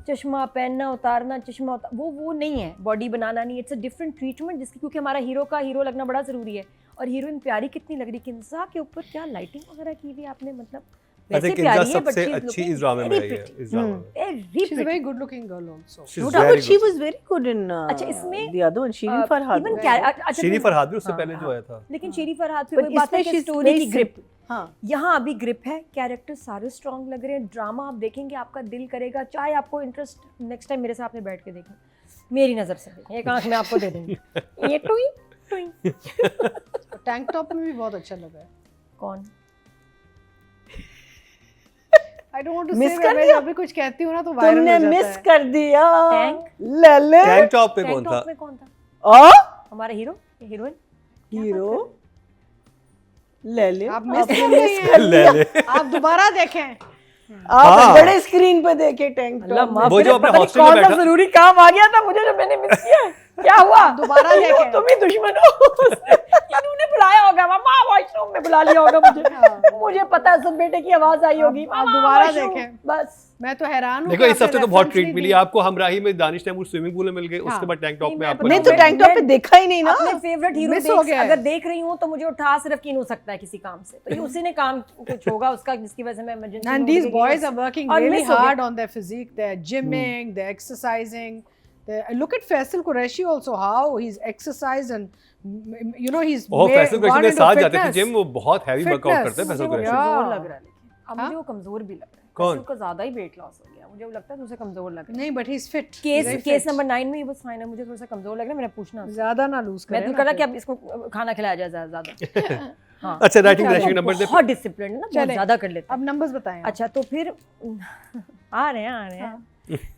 चश्मा पहनना उतारना, चश्मा वो नहीं है, बॉडी बनाना नहीं, इट्स अ डिफरेंट ट्रीटमेंट जिसकी, क्योंकि हमारा हीरो लगना बड़ा ज़रूरी है। और हीरोइन प्यारी कितनी लग रही, किंजा के ऊपर क्या लाइटिंग वगैरह की हुई आपने, मतलब वैसे प्यारी है, सबसे अच्छी इस ड्रामे में आई है। इस ड्रामे में She's a very good looking girl also. She's No doubt, very but she good. was very good in अच्छा, इसमें the other one, Shirin Farhad. Even Shirin Farhad भी उससे हाँ, पहले जो आया था। लेकिन शीरी फरहाद But पे बात है इसमें कि she's स्टोरी very की ग्रिप, हाँ, यहाँ अभी ग्रिप है, कैरेक्टर सारे स्ट्रॉन्ग लग रहे हैं, ड्रामा आप देखेंगे आपका दिल करेगा, चाहे आपको इंटरेस्ट, नेक्स्ट टाइम मेरे साथ में बैठ के देखना, मेरी नज़र से देखें, एक आंख में आपको दे दूँगी ये टुई टैंक टॉप में भी बहुत अच्छा लगा है। कौन I don't want to Miss say, कर मैं दिया? अभी कुछ कहती हूँ ना तो वायरल हो तुमने जाता मिस है। कर दिया टैंक? लले टैंक टॉप पे कौन टैंक था? टॉप में कौन था? आ हमारा हीरो, हीरोइन, हीरो लले आप मिस आपने कर मिस रही कर ले दिया। ले आप दोबारा देखें। आप हाँ। बड़े स्क्रीन पे देखे टैंक अल्लाह टॉप। माफ वो करे, जो अपने पता नहीं हॉस्टल में कौन सा बैठा- जरूरी काम आ गया था मुझे जो मैंने मिस किया। क्या हुआ? दोबारा देखें। तुम ही दुश्मन हो। इन्होंने बुलाया होगा, मम्मा वॉशरूम में बुला लिया होगा मुझे पता है, सब बेटे की आवाज आई होगी, आप "मामा, दोबारा वॉशरूम।" देखें। बस मैं तो हैरान हूँ देखो कि इस हफ्ते आपने तो बहुत reference ट्रीट नहीं मिली दी। आपको। हमराही में दानिश तैमूर स्विमिंग पूल में मिल गए, उसके बाद टैंक टॉप में आपको नहीं तो टैंक टॉप पे देखा ही नहीं ना। अपने फेवरेट हीरो मिस हो गया है। अगर देख रही हूँ तो मुझे उठा सिर्फ कीन हो सकता है किसी काम से, तो ये उसी ने काम कुछ होगा उसका जिसकी वजह से मैं emergency And these boys are working और really miss हो गया। hard on their physique. They're gymming, they're exercising. Look at Faisal Qureshi also, how he's exercised and you know he's oh Faisal gone Qureshi के into साथ जाते थे fitness. Gym, वो बहुत heavy workout Fitness. करते हैं फैसल मुझे वो कुरैशी। Yeah. कमजोर लग रहा है, लेकिन अब हाँ? मुझे वो कमजोर भी लग रहा है। कौन? उसका ज्यादा ही वेट लॉस हो गया, मुझे लगता है उसे कमजोर लग रहा है। नहीं, but he's fit. He's case very case fit. Number 9 में ही बस फाइन है, मुझे थोड़ा सा कमजोर लग रहा है, मैंने पूछना उससे। ज्यादा ना लूज मैं करें तो कहा कि अब इसको खाना खिलाया जाए ज्यादा। हाँ अच्छा, राइटिंग वो डायरेक्शन नंबर दे। बहुत डिसिप्लिन है ना, बहुत चले, ज़्यादा कर लेते हैं। अब नंबर्स बताएं आप। अच्छा तो फिर आ रहे हैं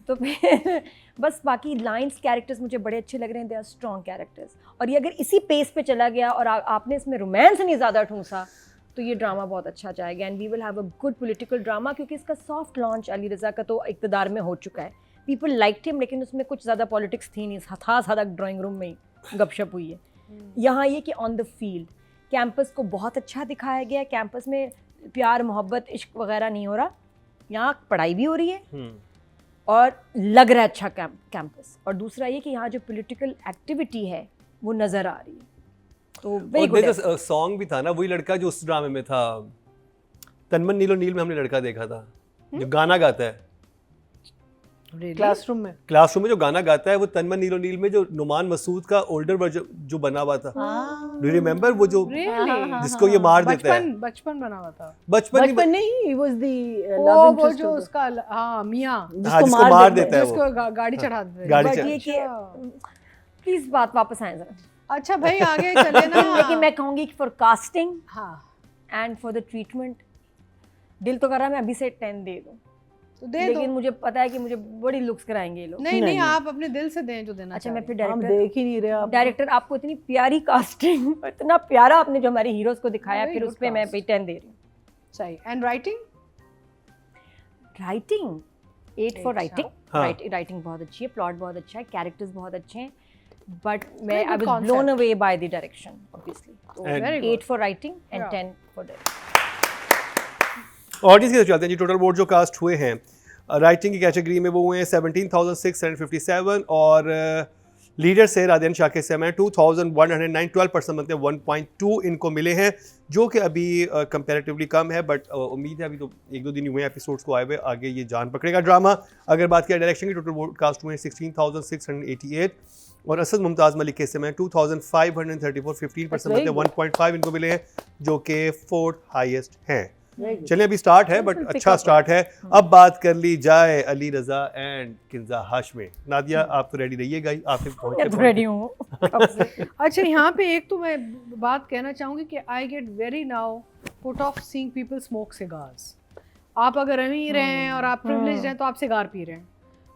तो फिर बस बाकी लाइंस कैरेक्टर्स मुझे बड़े अच्छे लग रहे हैं, दे आर स्ट्रॉन्ग कैरेक्टर्स। और ये अगर इसी पेस पे चला गया और आपने इसमें रोमांस नहीं ज़्यादा ठूंसा तो ये ड्रामा बहुत अच्छा जाएगा and we will have a good political drama, क्योंकि इसका सॉफ्ट लॉन्च अली रज़ा का तो इक़्तिदार में हो चुका है, पीपल लाइक्ड हिम, लेकिन उसमें कुछ ज़्यादा पॉलिटिक्स थी नहीं, था सादा ड्राइंग रूम में ही गपशप हुई है। यहाँ ये कि ऑन द फील्ड कैंपस को बहुत अच्छा दिखाया गया है, कैंपस में प्यार मोहब्बत इश्क वगैरह नहीं हो रहा, यहाँ पढ़ाई भी हो रही है और लग रहा है अच्छा कैंपस। और दूसरा ये कि यहाँ जो पॉलिटिकल एक्टिविटी है वो नज़र आ रही है, तो वेरी गुड। सॉन्ग भी था ना, वही लड़का जो उस ड्रामे में था, तनमन नीलो नील में हमने लड़का देखा था जो गाना गाता है क्लासरूम में। क्लासरूम में, जो गाना गाता है वो तनमन नीलो नील में जो नुमान मसूद का ओल्डर वर्जन जो बना हुआ था, डू यू रिमेंबर? वो जो जिसको ये मार देता है, बचपन बना हुआ था। बचपन नहीं, he was the love वो interest जो of the- उसका हाँ मियाँ जिसको मार देता है वो जिसको गाड़ी चढ़ा देते हैं। गाड़ी बट चढ़ा- ये कि प्लीज़ बात वापस आए जरा। अच्छा भाई आगे चले ना। लेकिन मैं कहूँगी कि फॉर कास्टिंग हाँ एंड फॉर द ट्रीटमेंट दिल तो कर रहा है मैं अभी से 10 दे दूँ, तो दे लेकिन दो। मुझे पता है कि मुझे बड़ी लुक्स कराएंगे ये लोग। नहीं आप अपने दिल से दें जो देना अच्छा मैं फिर हम डायरेक्टर देख ही नहीं रहे आप। डायरेक्टर आपको इतनी प्यारी कास्टिंग इतना प्यारा आपने जो हमारे हीरोज को दिखाया, Very फिर good उस पर मैं cast. 10 दे रही हूँ। चाहिए। And writing writing 8 for writing. हाँ। राइटिंग बहुत अच्छी है, प्लॉट बहुत अच्छा है, कैरेक्टर्स बहुत अच्छे हैं, बट मैं Very I good was blown concept. Away by the direction obviously. तो And- Very good. 8 for writing and Yeah. 10 for direction. Audience के चलते हैं जी। टोटल वोट जो कास्ट हुए हैं राइटिंग की कैटेगरी में वो हुए हैं 17,657 और लीडर से राधेन शाकिर से मैं 2,109, 12% बनते हैं 1.2 इनको मिले हैं, जो कि अभी कंपैरेटिवली कम है, बट उम्मीद है अभी तो 1-2 दिन हुए एपिसोड्स को आए हुए, आगे ये जान पकड़ेगा ड्रामा। अगर बात किया डायरेक्शन की, टोटल वोट कास्ट हुए हैं 16,688 और असद मुमताज़ मलिक के समय 2,534, 15% बनते हैं 1.5 इनको मिले हैं, जो कि 4th हाईएस्ट हैं। चलिए अभी स्टार्ट है, बट अच्छा स्टार्ट है। अब बात कर ली जाए अली रज़ा एंड किंजा हाशमी। नादिया आप तो रेडी रहिएगा ही, आप मैं तो रेडी हूँ कब से। अच्छा यहाँ पे एक तो मैं बात कहना चाहूँगी कि I get very now put off seeing people smoke cigars. आप अगर अमीर हैं और आप प्रिविलेज्ड हैं तो आप सिगार पी रहे हैं,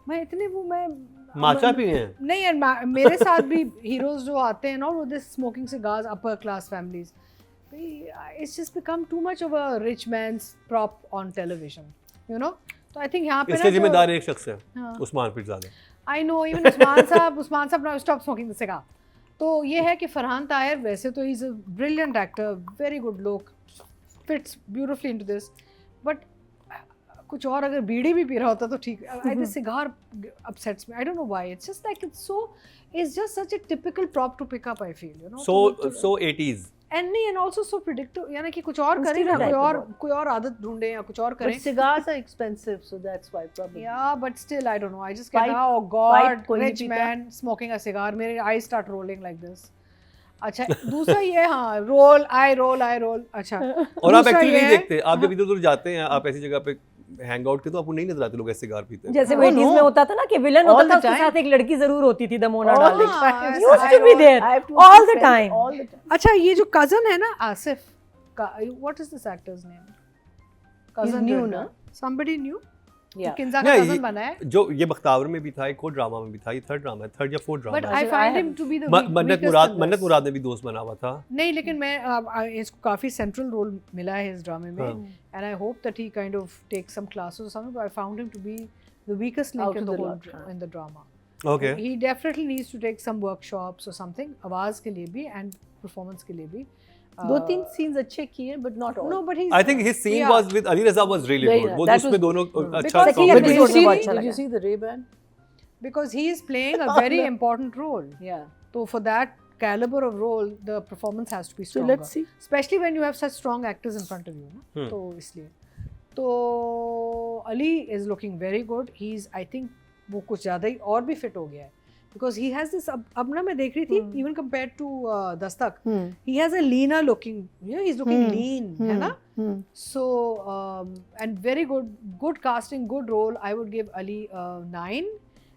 मैं इतने वो मैं माचा पी हैं। नहीं यार मेरे साथ भी हीरोज जो आते हैं ना वो this smoking cigars, upper class families, it's just become too much of a rich man's prop on television, you know. तो I think यहाँ पे इसके जिम्मेदार एक शख्स है, हाँ। Usman Pirzada. I know even Usman साहब now stop smoking the cigar. तो ये है कि फरहान ताहिर वैसे तो he's a brilliant actor, very good look, fits beautifully into this, but कुछ और अगर बीड़ी भी पी रहा होता तो ठीक। This cigar upsets me. I don't know why. It's just like it's just such a typical prop to pick up, I feel, you know. So 80s and also so predictable, यानी कि कुछ और करें ना, कोई और आदत ढूंढें या कुछ और But करें। cigars are expensive, so that's why probably. Yeah, but still I don't know. I just get Pipe- oh God, pipe कोई नहीं rich पीता। man smoking a cigar. मेरे eyes start rolling like this. अच्छा दूसरा ये हाँ roll I roll अच्छा। और आप दूसरा एक्चुअली ये नहीं है- देखते, आप जब इधर उधर जाते हैं, आप ऐसी जगह पे हैंग आउट के, तो आपको नहीं नजर आते लोग ऐसे सिगार पीते हैं। जैसे Oh, वेंडीज no. में होता था ना कि विलन All होता था, the उसके time. साथ एक लड़की जरूर होती थी दमोना All डालने the की। time. Used to be there I have two all the friends time. all the time. अच्छा ये जो cousin है ना आसिफ का, what is this actor's name? Cousin new जो है ना? Somebody new? Yeah. किंजा का नहीं, cousin बना है। जो ये बख्तावर में भी था, एक और ड्रामा में भी था, ये थर्ड ड्रामा है, थर्ड या fourth But drama I I find have- him to be the मन्नत weakest मुराद in मन्नत this. मुराद ने भी दोस्त बना हुआ था। नहीं लेकिन मैं इसको काफ़ी सेंट्रल रोल मिला है इस ड्रामे में, हाँ। and I hope that he kind of takes some classes or something, but I found him to be the weakest link Out in of the the whole lot, हाँ। in the drama. Okay He definitely needs to take some workshops or something, आवाज़ के लिए भी and performance के लिए भी। दो तीन scenes अच्छे किए but not all. No, but he's I think his scene Yeah. Was with Ali Raza was really Very good. nice. वो That उसमें was- दोनों अच्छा Because he Second had Did episode you में see, बहुत अच्छा did लगा। you see the Ray-Ban? because he is playing a very important role. Yeah. So for that caliber of role, the performance has to be So stronger. let's see. Especially when you have such strong actors in front of you, ना? तो इसलिए तो Ali is looking very good. He's I think वो कुछ ज़्यादा ही और भी fit हो गया है because he has this अब ना मैं देख रही थी even compared to Dastak, he has a leaner looking, you know, he's looking lean, है ना? So and very good casting, good role. I would give Ali 9.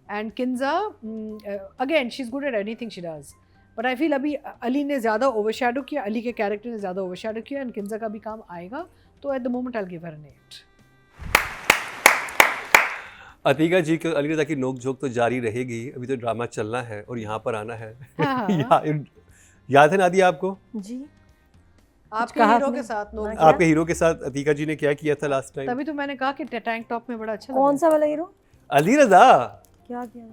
And Kinza, again, she's good at anything she does. But I feel अभी अली ने ज़्यादा overshadow किया, अली के character ने ज़्यादा overshadow किया, एंड किंजा का भी काम आएगा, तो at the moment I will give her an 8. Atiqa ji के अली रज़ा की नोक झोंक तो जारी रहेगी, अभी तो ड्रामा चलना है और यहाँ पर आना है. हाँ. याद है नादिया आपको जी आपके कहा हीरो आपने? के साथ लोग, क्या? आपके हीरो के साथ अतीका जी ने क्या किया था लास्ट टाइम? तभी तो मैंने कहा कि टैंक टॉप में बड़ा अच्छा कौन लगा. सा वाला हीरो? अली रज़ा. क्या किया?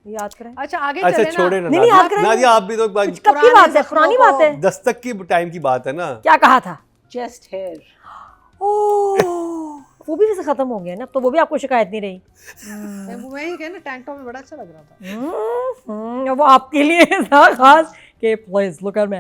याद करें। अच्छा आगे अच्छा चले छोड़े ना. ना नहीं, नहीं, याद कराइए। नादिया, आप भी तो कब की बात है? पुरानी बात है। दस्तक की टाइम की बात है ना. क्या कहा था? Chest hair. ओह वो भी वैसे खत्म हो गया ना, तो वो भी आपको शिकायत नहीं रही। मैं ही कहना टैंक टॉप में बड़ा अच्छा लग रहा था. वो आपके लिए था खास कि please look at me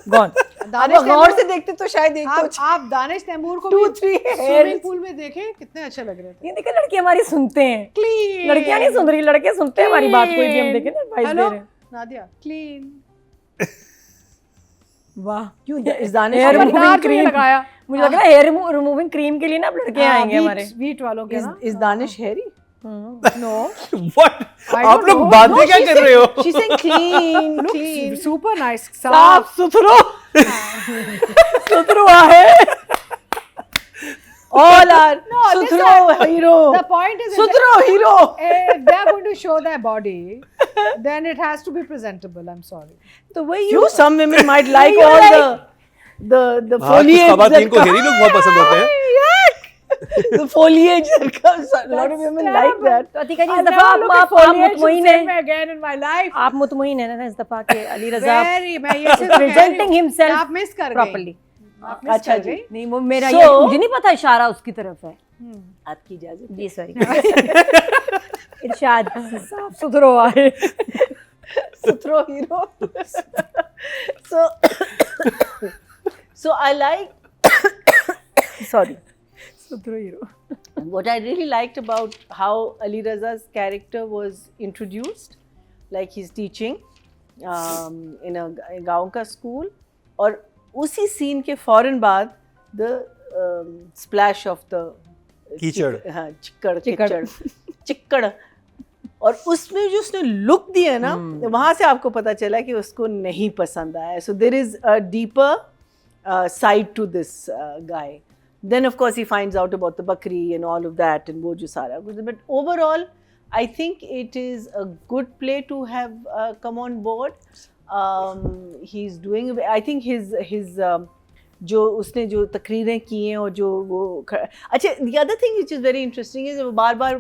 gone. Danish अब गौर से देखते तो शायद एक आप दानिश तैमूर को 2-3 स्विमिंग पूल में देखे कितने अच्छे लग रहे थे. ये देखो लड़की हमारी सुनते हैं, क्लीन. लड़कियां नहीं सुन रही, लड़के सुनते हैं हमारी बात, कोई भी हम देखे ना एडवाइस दे हेलो रहे हैं। नादिया क्लीन. वाह क्यों इस दानिश Hair को removing खबरदार जो ये cream। लगाया. मुझे लग रहा है हेयर रिमूविंग क्रीम के लिए ना अब लड़के आएंगे हमारे। वीट वालों के ना. इस Danish hairy? No What? I आप don't लोग know. बातें क्या कर रहे हो? She's saying clean, clean. Super nice. साफ सुथरो सुथरुआ है। All are listen. Sutro hero. The point is, Sutro hero. if they are going to show their body, then it has to be presentable. I'm sorry. तो वही You some women might like You all like- the हाँ, कुछ foliage खवातीन को that हेरी लोग बहुत पसंद होते हैं. comes- the foliage that comes. A lot of women like that. तो अतिका जी I'll इस दफा never look at आप foliage मुतमईन the same हैं, way again in my life. आप मुतमईन हैं ना इस दफा के अली रजा Very, मैं ये चीज़ कह रही प्रेजेंटिंग हूँ. हिमसेल्फ आप मिस कर गई. प्रॉपर्ली। आप मिस अच्छा कर जी। गई. नहीं वो मेरा So- ये मुझे नहीं पता इशारा उसकी तरफ है। आपकी इजाजत जी सॉरी इरशाद साफ सुथरा है। Sutro hero. So I like. Sorry. सुथरा hero. What I really liked about how Ali Raza's character was introduced, like he's teaching in a गाँव का school, और उसी scene के फौरन बाद the splash of the कीचड़. हाँ चिक्कड़ चिक्कड़। चिक्कड़ और उसमें जो उसने लुक दिया ना, वहाँ से आपको पता चला कि उसको नहीं पसंद आया. So there is a deeper side to this guy. Then of course he finds out about the bakri and all of that and वो जो सारा कुछ. But overall I think it is a good play to have come on board. He's doing, I think his जो उसने जो तकरीरें की हैं और जो वो अच्छा, the other thing which is very interesting is बार बार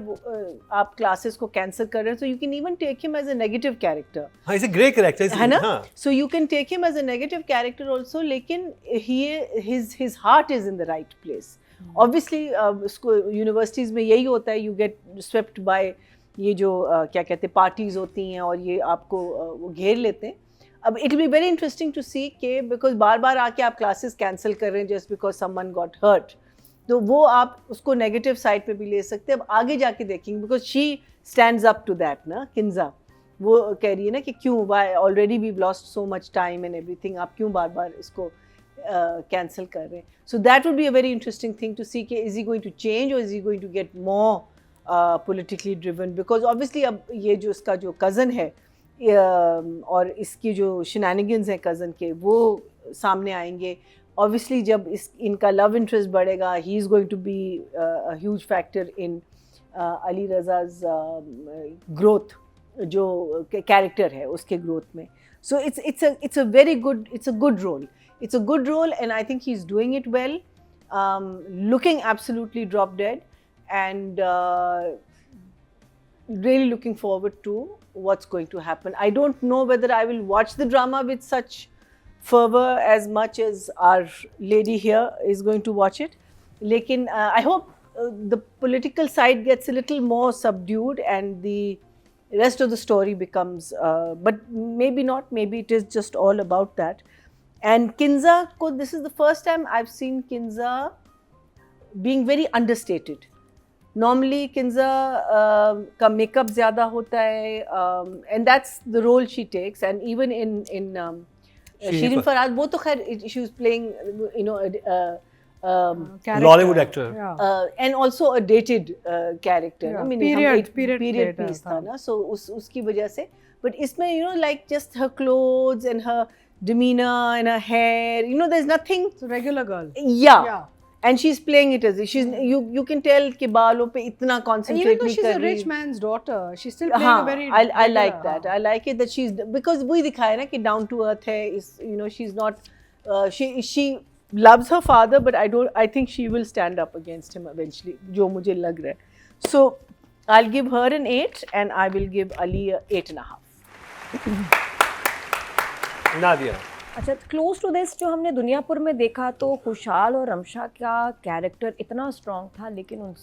आप क्लासेस को कैंसिल कर रहे हैं, so you can even take him as a negative character. हाँ, इसे ग्रे कैरेक्टर है ना? हाँ. So you can take him as a negative character also, लेकिन his heart is in the right place. Obviously उसको यूनिवर्सिटीज़ में यही होता है, you get swept by ये जो क्या कहते हैं पार्टीज़ होती हैं और ये आपको वो घेर लेते हैं. अब it be very interesting to see के बिकॉज बार बार आके आप क्लासेस कैंसिल कर रहे हैं just because someone got hurt, तो वो आप उसको नेगेटिव साइड पे भी ले सकते हैं. अब आगे जाके देखेंगे because she stands up to that ना, किंजा वो कह रही है ना कि क्यों, why already we lost so much time and everything, आप क्यों बार बार इसको कैंसिल कर रहे हैं. So that would be a very interesting thing to see के is he going to change और is he going to get more politically driven, because obviously अब ये जो इसका जो कज़न है और इसकी जो शेनानिगन्स हैं कज़न के वो सामने आएंगे. ऑब्वियसली जब इनका लव इंटरेस्ट बढ़ेगा, he is going to be a huge factor in Ali Raza's growth, जो कैरेक्टर है उसके ग्रोथ में. सो it's a very good, it's a good role, it's a good role and I think he's doing it well, looking absolutely drop dead and really looking forward to what's going to happen. I don't know whether I will watch the drama with such fervor as much as our lady here is going to watch it. Lekin I hope the political side gets a little more subdued and the rest of the story becomes, but maybe not, maybe it is just all about that. And Kinza, this is the first time I've seen Kinza being very understated. Normally Kinza का makeup ज़्यादा होता है and that's the role she takes, and even in Shirin Farhad वो तो खैर she was playing you know Bollywood actor. and also a dated character. Yeah, I mean period period played piece था ना, so उसकी वजह से. but isme, you know, like just her clothes and her demeanor and her hair, you know, there's nothing. It's a regular girl. Yeah. And she's playing it as if she's, you can tell कि बालों पे इतना And concentrate even though नहीं she's कर a रही. rich man's daughter, she's still playing हाँ, a very I regular, like that. हाँ. I like it that she's, because वही दिखाया ना कि down to earth है, is, you know, she's not, she loves her father, but I think she will stand up against him eventually, जो मुझे लग रहा है. So I'll give her an 8 and I will give Ali a 8.5. Nadia, अच्छा, close to this जो हमने दुनियापुर में देखा तो खुशहाल और रमशा का कैरेक्टर इतना स्ट्रॉन्ग था, लेकिन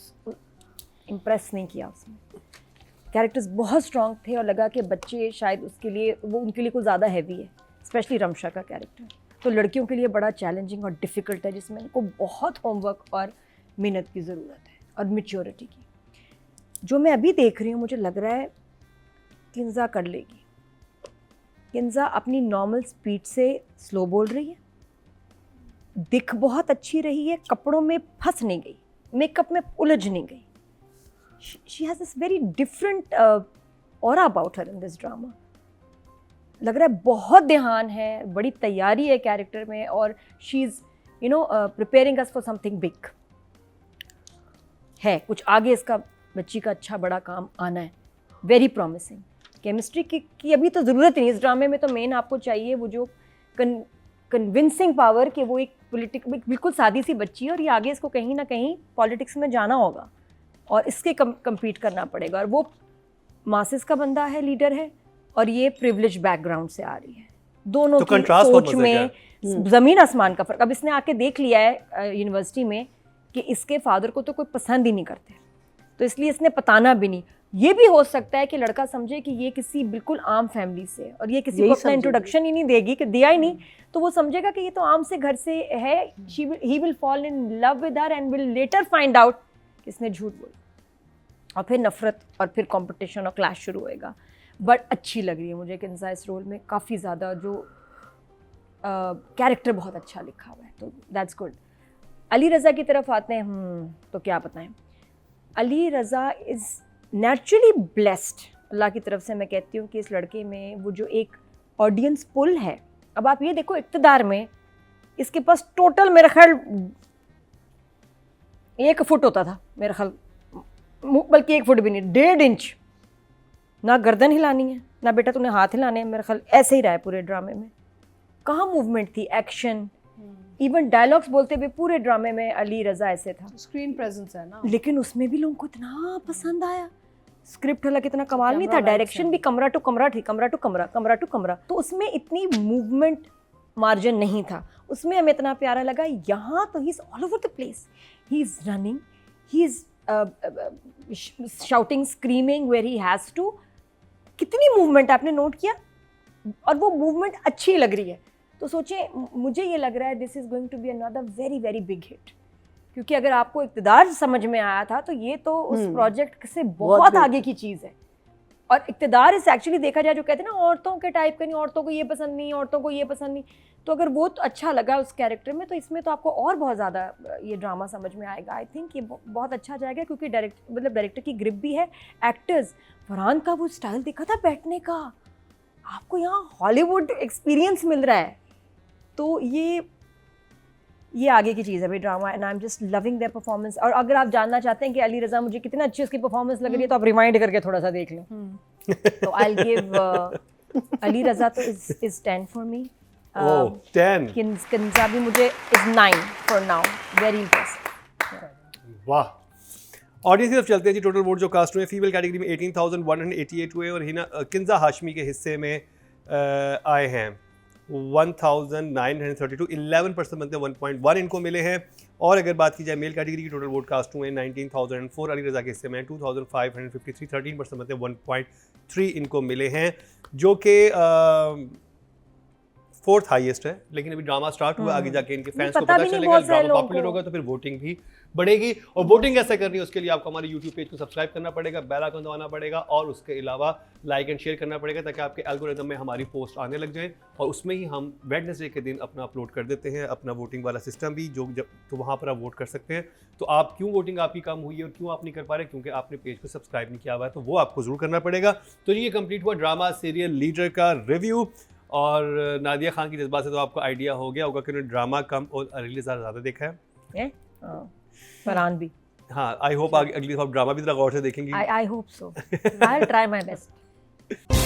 इम्प्रेस नहीं किया उसमें. कैरेक्टर्स बहुत स्ट्रॉन्ग थे और लगा कि बच्चे शायद उसके लिए, वो उनके लिए कुछ ज़्यादा हैवी है, स्पेशली रमशा का कैरेक्टर. तो लड़कियों के लिए बड़ा चैलेंजिंग और डिफ़िकल्ट है, जिसमें इनको बहुत होमवर्क और मेहनत की ज़रूरत है और मैच्योरिटी की. जो मैं अभी देख रही हूँ, मुझे लग रहा है किंजा कर लेगी. किंजा अपनी नॉर्मल स्पीड से स्लो बोल रही है, दिख बहुत अच्छी रही है, कपड़ों में फंस नहीं गई, मेकअप में उलझ नहीं गई. She has this very different aura about her in this drama. लग रहा है बहुत ध्यान है, बड़ी तैयारी है कैरेक्टर में, और she is you know preparing us for something big. है कुछ आगे इसका, बच्ची का अच्छा बड़ा काम आना है. Very promising. केमिस्ट्री की अभी तो ज़रूरत नहीं इस ड्रामे में. तो मेन आपको चाहिए वो जो कन्विंसिंग पावर कि वो एक बिल्कुल सादी सी बच्ची है और ये आगे इसको कहीं ना कहीं पॉलिटिक्स में जाना होगा और इसके कम्पीट करना पड़ेगा. और वो मासेस का बंदा है, लीडर है, और ये प्रिविलेज बैकग्राउंड से आ रही है. दोनों तो की contrast बहुत सोच मजे का में ज़मीन आसमान का फ़र्क. अब इसने आके देख लिया है यूनिवर्सिटी में कि इसके फादर को तो कोई पसंद ही नहीं करते, तो इसलिए इसने बताना भी नहीं. ये भी हो सकता है कि लड़का समझे कि ये किसी बिल्कुल आम फैमिली से, और ये किसी को अपना इंट्रोडक्शन ही नहीं देगी, कि दिया ही नहीं, तो वो समझेगा कि ये तो आम से घर से है. He will fall in love with her and will later find out कि इसने झूठ बोला, और फिर नफरत और फिर कंपटीशन और क्लैश शुरू होएगा. बट अच्छी लग रही है मुझे किंजा इस रोल में, काफ़ी ज़्यादा. जो कैरेक्टर बहुत अच्छा लिखा हुआ है, तो दैट्स गुड. अली रज़ा की तरफ आते हैं. तो क्या बताएं, Ali Raza is naturally blessed. अल्लाह की तरफ से मैं कहती हूँ कि इस लड़के में वो जो एक ऑडियंस पुल है. अब आप ये देखो, इक़्तिदार में इसके पास टोटल मेरा ख्याल 1 फुट होता था, मेरा ख्याल, बल्कि 1 फुट भी नहीं, 1.5 इंच. ना गर्दन हिलानी है, ना बेटा तूने हाथ हिलाने हैं. मेरा ख्याल ऐसे ही रहा है पूरे ड्रामे में. कहाँ मूवमेंट थी, एक्शन, इवन डायलॉग्स बोलते हुए पूरे ड्रामे में अली रज़ा ऐसे था. स्क्रीन प्रेजेंस है ना. लेकिन उसमें भी लोगों को इतना पसंद आया. स्क्रिप्ट हालांकि इतना कमाल नहीं था, कैमरा डायरेक्शन भी कमरा टू कमरा थी, कमरा टू कमरा, कमरा टू कमरा. तो उसमें इतनी मूवमेंट मार्जिन नहीं था. उसमें हमें इतना प्यारा लगा. यहाँ तो he is all over the place. He is running, he is shouting, screaming where he has to. कितनी मूवमेंट आपने नोट किया, और वो मूवमेंट अच्छी लग रही है. तो सोचें, मुझे ये लग रहा है this is going to be another very very big hit. क्योंकि अगर आपको इक़्तिदार समझ में आया था, तो ये तो उस प्रोजेक्ट से बहुत आगे की चीज़ है. और इक़्तिदार इस एक्चुअली देखा जाए, जो कहते हैं ना औरतों के टाइप का नहीं, औरतों को ये पसंद नहीं, औरतों को ये पसंद नहीं, तो अगर वो तो अच्छा लगा उस कैरेक्टर में, तो इसमें तो आपको और बहुत ज़्यादा ये ड्रामा समझ में आएगा. आई थिंक ये बहुत अच्छा जाएगा, क्योंकि डायरेक्टर की ग्रिप भी है. एक्टर्स, फरहान का वो स्टाइल देखा था बैठने का, आपको यहाँ हॉलीवुड एक्सपीरियंस मिल रहा है. तो ये आगे की चीज़ है भाई drama, and I am just loving their performance. और अगर आप जानना चाहते हैं कि अली रज़ा मुझे कितना अच्छी उसकी परफॉर्मेंस लग रही है, तो आप रिमाइंड करके थोड़ा सा देख लें. तो आई विल गिव अली रज़ा तो इज 10 फॉर मी. 10. किंजा भी मुझे is 9 for now. Very impressive. वाह. ऑडियंस की तरफ चलते हैं जी. टोटल वोट जो कास्ट हुए फीमेल कैटेगरी में 18,188 हुए, और हिना किंजा हाशमी के हिस्से में आए हैं 1,932. 11% बनते हैं 1.1 इनको मिले हैं. और अगर बात की जाए मेल कैटेगरी की, टोटल वोट कास्ट हुए 19,004 अली रज़ा के हिस्से में 2,553. 13% बनते हैं 1.3 इनको मिले हैं, जो कि 4th हाईएस्ट है, लेकिन अभी ड्रामा स्टार्ट हुआ, आगे जाके इनके फैंस को पता पता भी नहीं चलेगा, बहुत सारे ड्रामा लोगों पॉपुलर को। होगा तो फिर वोटिंग भी बढ़ेगी। और वोटिंग कैसे करनी है उसके लिए आपको हमारे यूट्यूब पेज को सब्सक्राइब करना पड़ेगा, बेल आइकन दबाना पड़ेगा और उसके अलावा लाइक एंड शेयर करना पड़ेगा ताकि आपके एल्गोरिदम में हमारी पोस्ट आने लग जाए और उसमें ही हम वेडनेसडे के दिन अपना अपलोड कर देते हैं अपना वोटिंग वाला सिस्टम भी, जो जब तो वहाँ पर आप वोट कर सकते हैं। तो आप क्यों वोटिंग आपकी कम हुई है और क्यों आप नहीं कर पा रहे, क्योंकि आपने पेज को सब्सक्राइब नहीं किया हुआ है, तो वो आपको जरूर करना पड़ेगा। तो ये कंप्लीट हुआ ड्रामा सीरियल लीडर का रिव्यू। और नादिया खान की जज्बा से तो आपको आइडिया हो गया होगा कि उन्होंने ड्रामा कम और अली ज़्यादा देखा है। फरहान भी। हाँ, आई होप अगली दफा ड्रामा भी ज़रा गौर से देखेंगी। I hope so. I'll try my best.